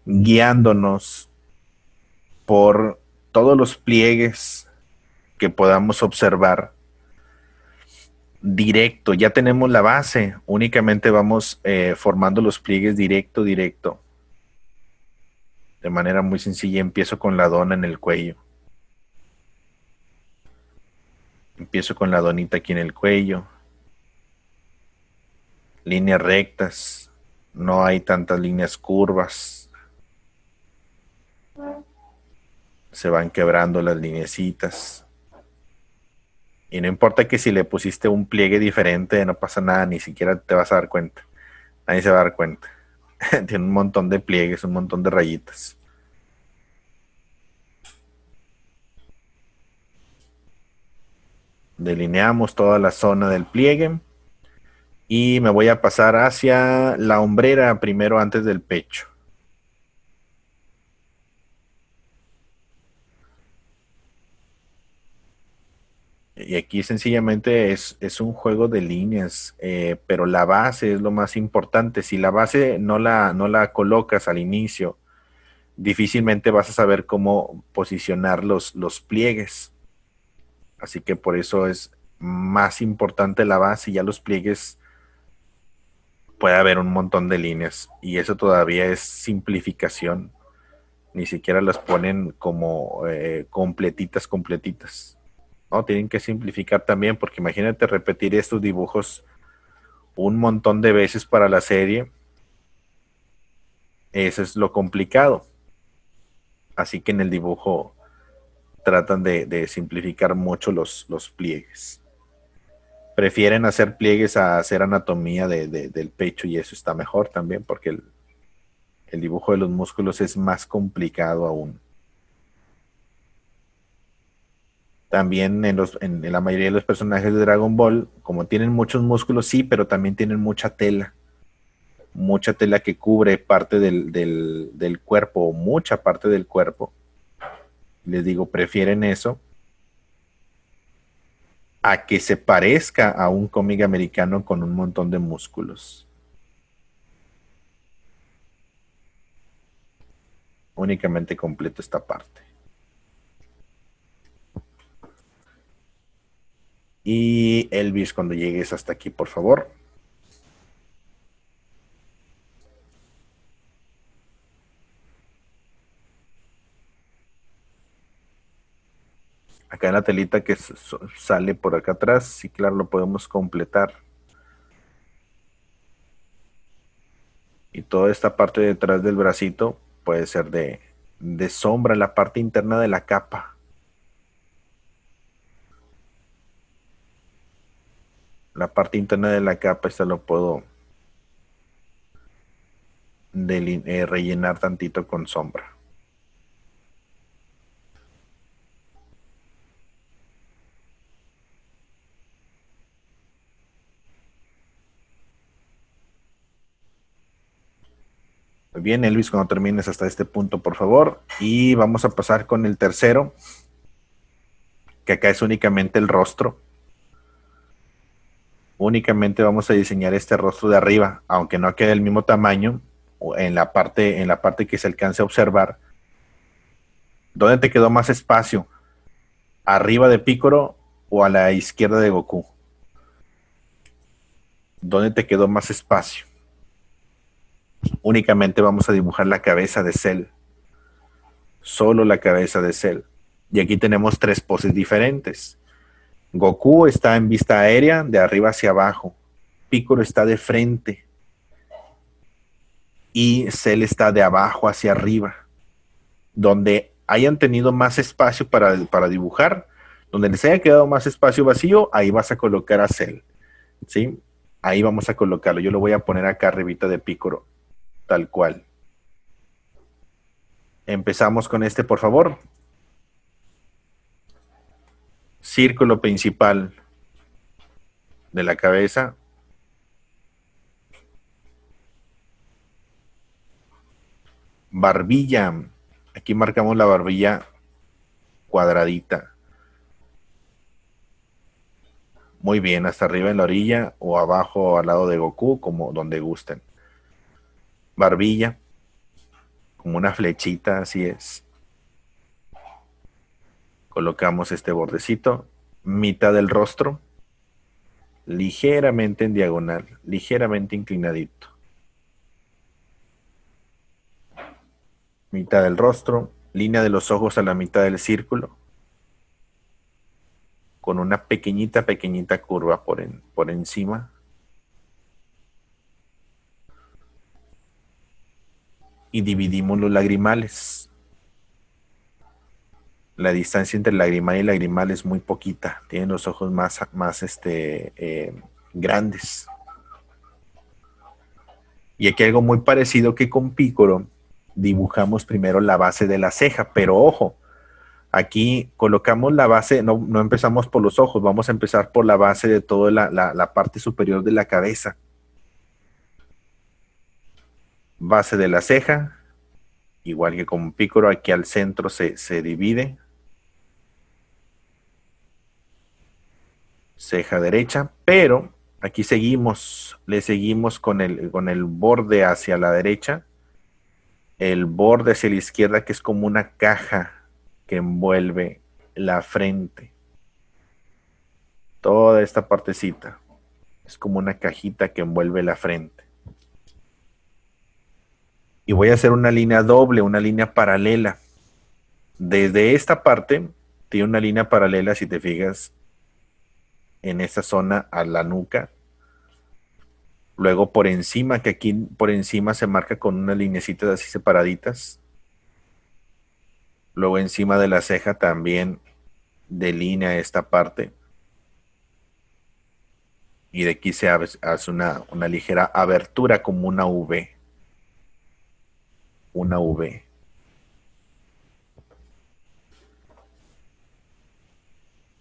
guiándonos por todos los pliegues que podamos observar directo. Ya tenemos la base, únicamente vamos formando los pliegues directo, de manera muy sencilla. Empiezo con la dona en el cuello, empiezo con la donita aquí en el cuello, líneas rectas, no hay tantas líneas curvas, se van quebrando las lineecitas. Y no importa que si le pusiste un pliegue diferente, no pasa nada, ni siquiera te vas a dar cuenta. Nadie se va a dar cuenta. Tiene un montón de pliegues, un montón de rayitas. Delineamos toda la zona del pliegue. Y me voy a pasar hacia la hombrera primero antes del pecho. Y aquí sencillamente es un juego de líneas, pero la base es lo más importante. Si la base no la colocas al inicio, difícilmente vas a saber cómo posicionar los pliegues. Así que por eso es más importante la base, y ya los pliegues puede haber un montón de líneas. Y eso todavía es simplificación. Ni siquiera las ponen como completitas. No, tienen que simplificar también, porque imagínate repetir estos dibujos un montón de veces para la serie. Eso es lo complicado. Así que en el dibujo tratan de simplificar mucho los pliegues. Prefieren hacer pliegues a hacer anatomía del pecho, y eso está mejor también, porque el dibujo de los músculos es más complicado aún. También en la mayoría de los personajes de Dragon Ball, como tienen muchos músculos, sí, pero también tienen mucha tela que cubre parte del cuerpo, o mucha parte del cuerpo. Les digo, prefieren eso a que se parezca a un cómic americano con un montón de músculos. Únicamente completo esta parte. Y Elvis, cuando llegues hasta aquí, por favor. Acá en la telita que sale por acá atrás, sí, claro, lo podemos completar. Y toda esta parte de detrás del bracito puede ser de sombra, la parte interna de la capa. La parte interna de la capa, esta lo puedo rellenar tantito con sombra. Muy bien, Elvis, cuando termines hasta este punto, por favor. Y vamos a pasar con el tercero, que acá es únicamente el rostro. Únicamente vamos a diseñar este rostro de arriba, aunque no quede del mismo tamaño, en la parte que se alcance a observar. ¿Dónde te quedó más espacio? ¿Arriba de Piccolo o a la izquierda de Goku? ¿Dónde te quedó más espacio? Únicamente vamos a dibujar la cabeza de Cell. Solo la cabeza de Cell. Y aquí tenemos tres poses diferentes. Goku está en vista aérea, de arriba hacia abajo. Piccolo está de frente. Y Cell está de abajo hacia arriba. Donde hayan tenido más espacio para dibujar, donde les haya quedado más espacio vacío, ahí vas a colocar a Cell. ¿Sí? Ahí vamos a colocarlo. Yo lo voy a poner acá arribita de Piccolo, tal cual. Empezamos con este, por favor. Círculo principal de la cabeza. Barbilla. Aquí marcamos la barbilla cuadradita. Muy bien, hasta arriba en la orilla o abajo al lado de Goku, como donde gusten. Barbilla, como una flechita, así es. Colocamos este bordecito. Mitad del rostro, ligeramente en diagonal, ligeramente inclinadito. Mitad del rostro, línea de los ojos a la mitad del círculo, con una pequeñita, pequeñita curva por encima. Y dividimos los lagrimales. La distancia entre lagrimal y lagrimal es muy poquita. Tienen los ojos más grandes. Y aquí algo muy parecido que con Piccolo, dibujamos primero la base de la ceja, pero ojo, aquí colocamos la base, no empezamos por los ojos, vamos a empezar por la base de toda la parte superior de la cabeza. Base de la ceja, igual que con Piccolo, aquí al centro se divide. Ceja derecha, pero aquí le seguimos con el borde hacia la derecha, el borde hacia la izquierda, que es como una caja que envuelve la frente. Toda esta partecita es como una cajita que envuelve la frente. Y voy a hacer una línea doble, una línea paralela. Desde esta parte tiene una línea paralela, si te fijas, en esta zona a la nuca. Luego por encima, que aquí por encima se marca con unas lineecitas así separaditas. Luego encima de la ceja también delinea esta parte. Y de aquí se hace una ligera abertura como una V. Una V.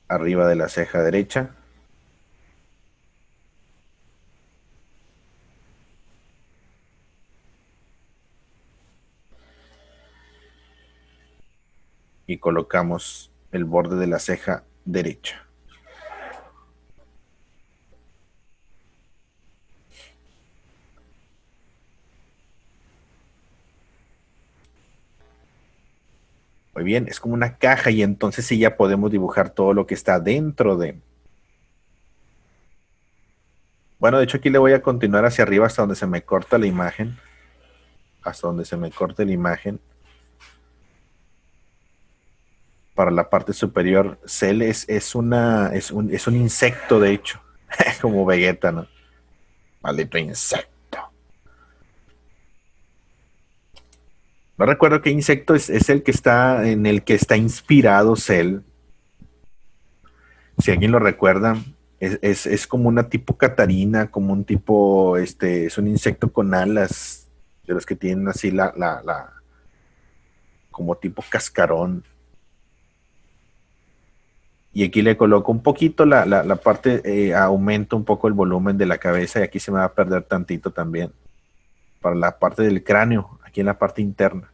Arriba de la ceja derecha. Y colocamos el borde de la ceja derecha. Muy bien, es como una caja y entonces sí ya podemos dibujar todo lo que está dentro de. Bueno, de hecho aquí le voy a continuar hacia arriba hasta donde se me corta la imagen. Hasta donde se me corte la imagen. Para la parte superior, Cell es un insecto, de hecho. Como Vegeta, ¿no? Maldito insecto. No recuerdo qué insecto es el que está en el que está inspirado Cell. Si alguien lo recuerda, es como una tipo catarina, como un tipo, es un insecto con alas, de los que tienen así como tipo cascarón. Y aquí le coloco un poquito la parte, aumento un poco el volumen de la cabeza y aquí se me va a perder tantito también. Para la parte del cráneo, aquí en la parte interna.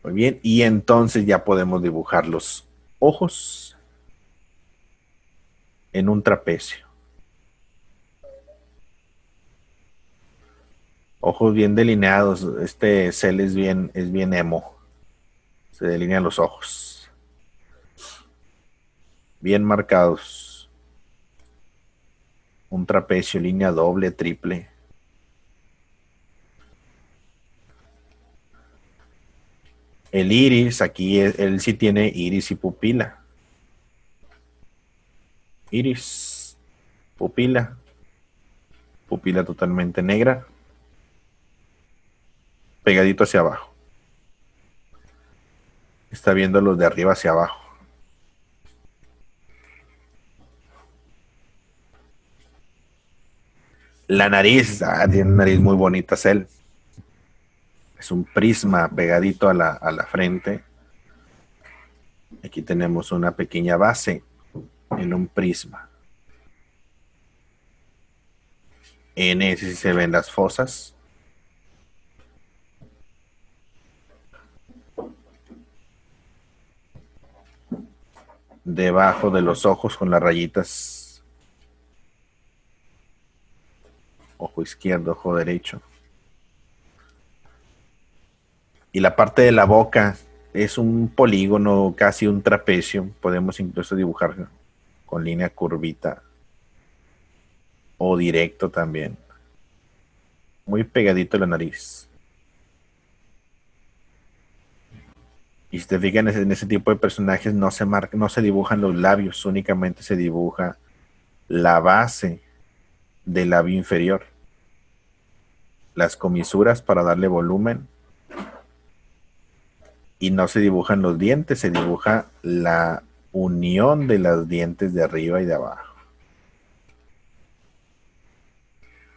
Muy bien, y entonces ya podemos dibujar los ojos en un trapecio. Ojos bien delineados, este cel es bien emo. Se delinean los ojos. Bien marcados. Un trapecio, línea doble, triple. El iris, aquí él sí tiene iris y pupila. Iris, pupila, pupila totalmente negra, pegadito hacia abajo. Está viendo los de arriba hacia abajo. La nariz, tiene una nariz muy bonita, Cell. Es un prisma pegadito a la frente. Aquí tenemos una pequeña base en un prisma. En ese sí se ven las fosas. debajo de los ojos con las rayitas. Ojo izquierdo, ojo derecho. Y la parte de la boca es un polígono, casi un trapecio. Podemos incluso dibujar con línea curvita o directo también. Muy pegadito a la nariz. Y si te fijan en ese tipo de personajes no se dibujan los labios, únicamente se dibuja la base del labio inferior. Las comisuras para darle volumen. Y no se dibujan los dientes, se dibuja la unión de los dientes de arriba y de abajo.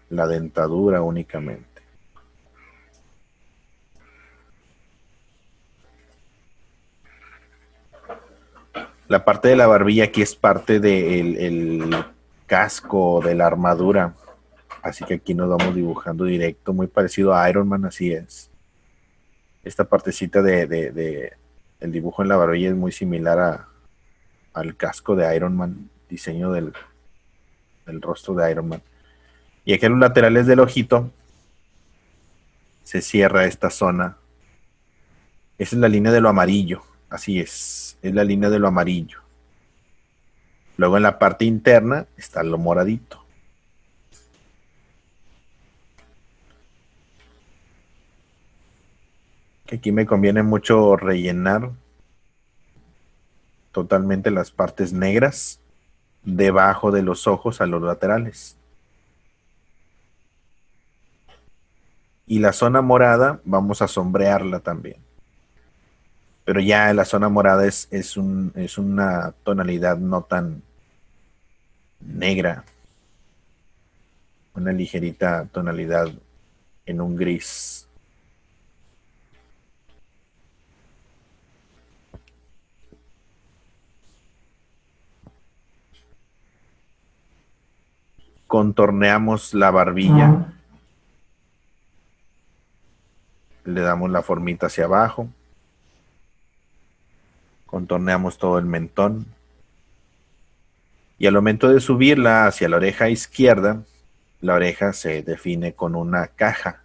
La dentadura únicamente. La parte de la barbilla aquí es parte del casco, de la armadura. Así que aquí nos vamos dibujando directo, muy parecido a Iron Man, así es. Esta partecita el dibujo en la barbilla es muy similar al casco de Iron Man, diseño del rostro de Iron Man. Y aquí en los laterales del ojito se cierra esta zona. Esa es la línea de lo amarillo, así es la línea de lo amarillo. Luego en la parte interna está lo moradito. Que aquí me conviene mucho rellenar totalmente las partes negras debajo de los ojos a los laterales. Y la zona morada vamos a sombrearla también. Pero ya la zona morada es una tonalidad no tan negra. Una ligerita tonalidad en un gris. Contorneamos la barbilla. Le damos la formita hacia abajo. Contorneamos todo el mentón. Y al momento de subirla hacia la oreja izquierda, la oreja se define con una caja.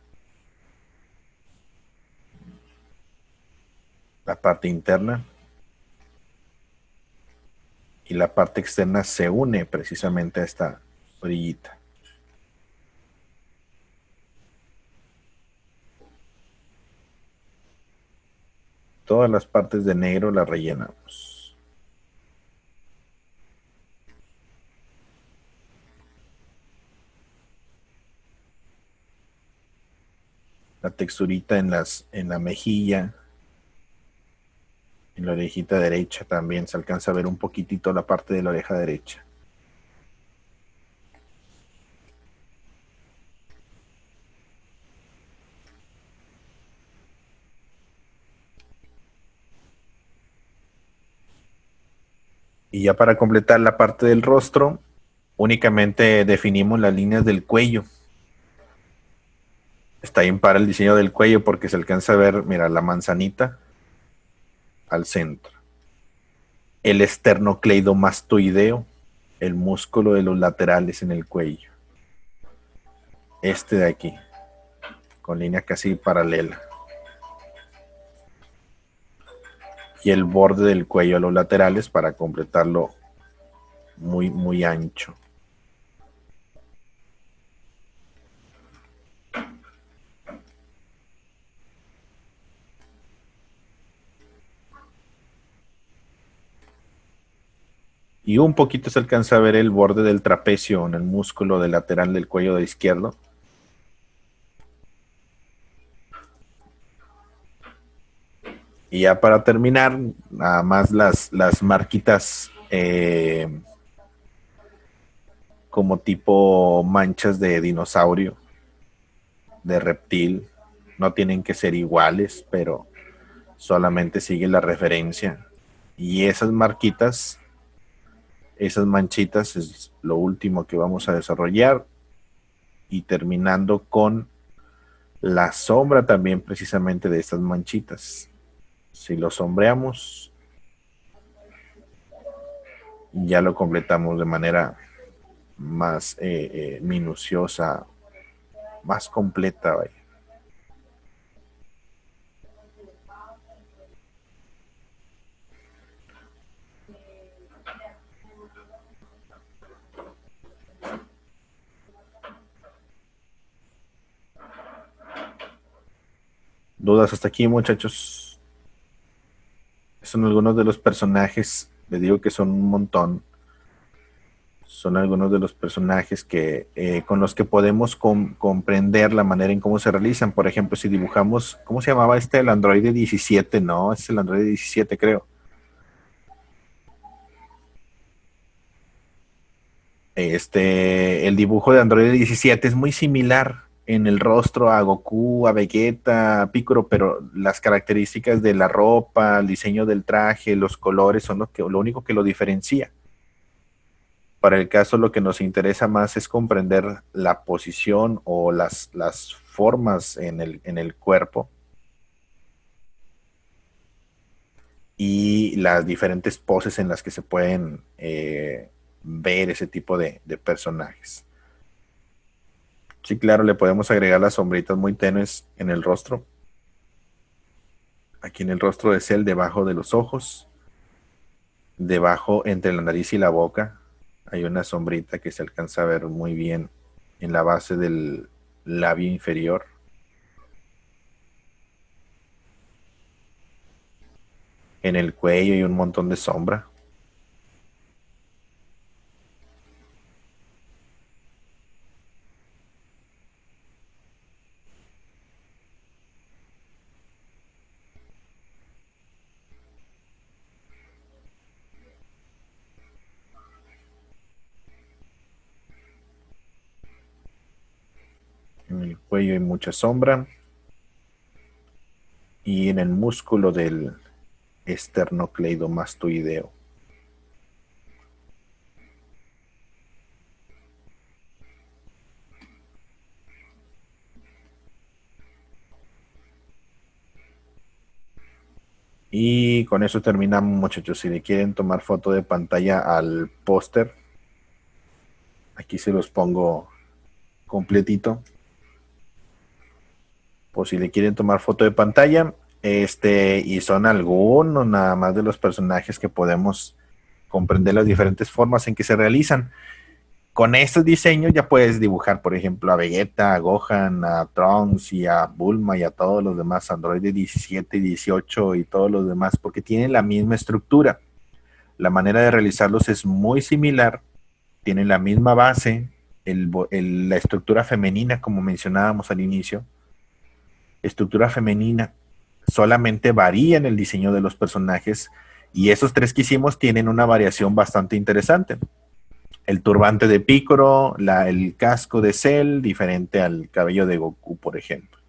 La parte interna y la parte externa se une precisamente a esta orillita. Todas las partes de negro las rellenamos. La texturita en la mejilla, en la orejita derecha también se alcanza a ver un poquitito la parte de la oreja derecha. Y ya para completar la parte del rostro, únicamente definimos las líneas del cuello. Está bien para el diseño del cuello porque se alcanza a ver, mira, la manzanita al centro. El esternocleidomastoideo, el músculo de los laterales en el cuello. Este de aquí, con línea casi paralela. Y el borde del cuello a los laterales para completarlo muy, muy ancho. Y un poquito se alcanza a ver el borde del trapecio en el músculo del lateral del cuello de izquierdo. Y ya para terminar, nada más las marquitas como tipo manchas de dinosaurio, de reptil. No tienen que ser iguales, pero solamente sigue la referencia. Y esas marquitas, esas manchitas es lo último que vamos a desarrollar. Y terminando con la sombra también precisamente de estas manchitas. Si lo sombreamos, ya lo completamos de manera más minuciosa, más completa, vaya. ¿Dudas hasta aquí, muchachos? Son algunos de los personajes, les digo que son un montón. Son algunos de los personajes que con los que podemos comprender la manera en cómo se realizan. Por ejemplo, si dibujamos, ¿cómo se llamaba este? El Android 17, no, es el Android 17, creo. El dibujo de Android 17 es muy similar en el rostro a Goku, a Vegeta, a Piccolo, pero las características de la ropa, el diseño del traje, los colores son lo único que lo diferencia. Para el caso, lo que nos interesa más es comprender la posición o las formas en el cuerpo y las diferentes poses en las que se pueden ver ese tipo de personajes. Sí, claro, le podemos agregar las sombritas muy tenues en el rostro. Aquí en el rostro de Cell, debajo de los ojos, debajo entre la nariz y la boca, hay una sombrita que se alcanza a ver muy bien en la base del labio inferior. En el cuello hay un montón de sombra. En el cuello hay mucha sombra. Y en el músculo del esternocleidomastoideo. Y con eso terminamos, muchachos. Si le quieren tomar foto de pantalla al póster, aquí se los pongo completito. Por si le quieren tomar foto de pantalla. Y son algunos nada más de los personajes que podemos comprender las diferentes formas en que se realizan. Con estos diseños ya puedes dibujar, por ejemplo, a Vegeta, a Gohan, a Trunks y a Bulma y a todos los demás, Android 17, 18 y todos los demás, porque tienen la misma estructura. La manera de realizarlos es muy similar, tienen la misma base, la estructura femenina, como mencionábamos al inicio, estructura femenina, solamente varía en el diseño de los personajes y esos tres que hicimos tienen una variación bastante interesante. El turbante de Piccolo, el casco de Cell, diferente al cabello de Goku, por ejemplo.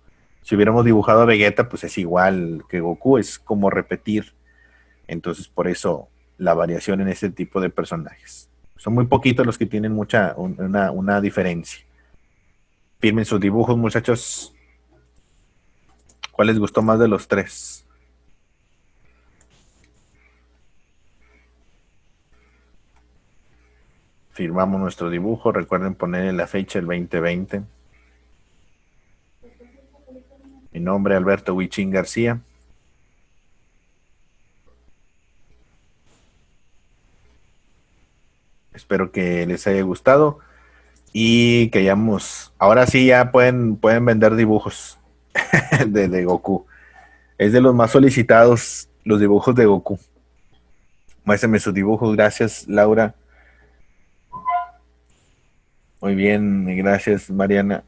Si hubiéramos dibujado a Vegeta, pues es igual que Goku, es como repetir. Entonces, por eso la variación en este tipo de personajes. Son muy poquitos los que tienen una diferencia. Firmen sus dibujos, muchachos. ¿Cuál les gustó más de los tres? Firmamos nuestro dibujo. Recuerden poner en la fecha el 2020. Mi nombre es Alberto Huichín García. Espero que les haya gustado y que hayamos. Ahora sí ya pueden vender dibujos de Goku. Es de los más solicitados los dibujos de Goku. Muéstrenme sus dibujos. Gracias, Laura. Muy bien, gracias, Mariana.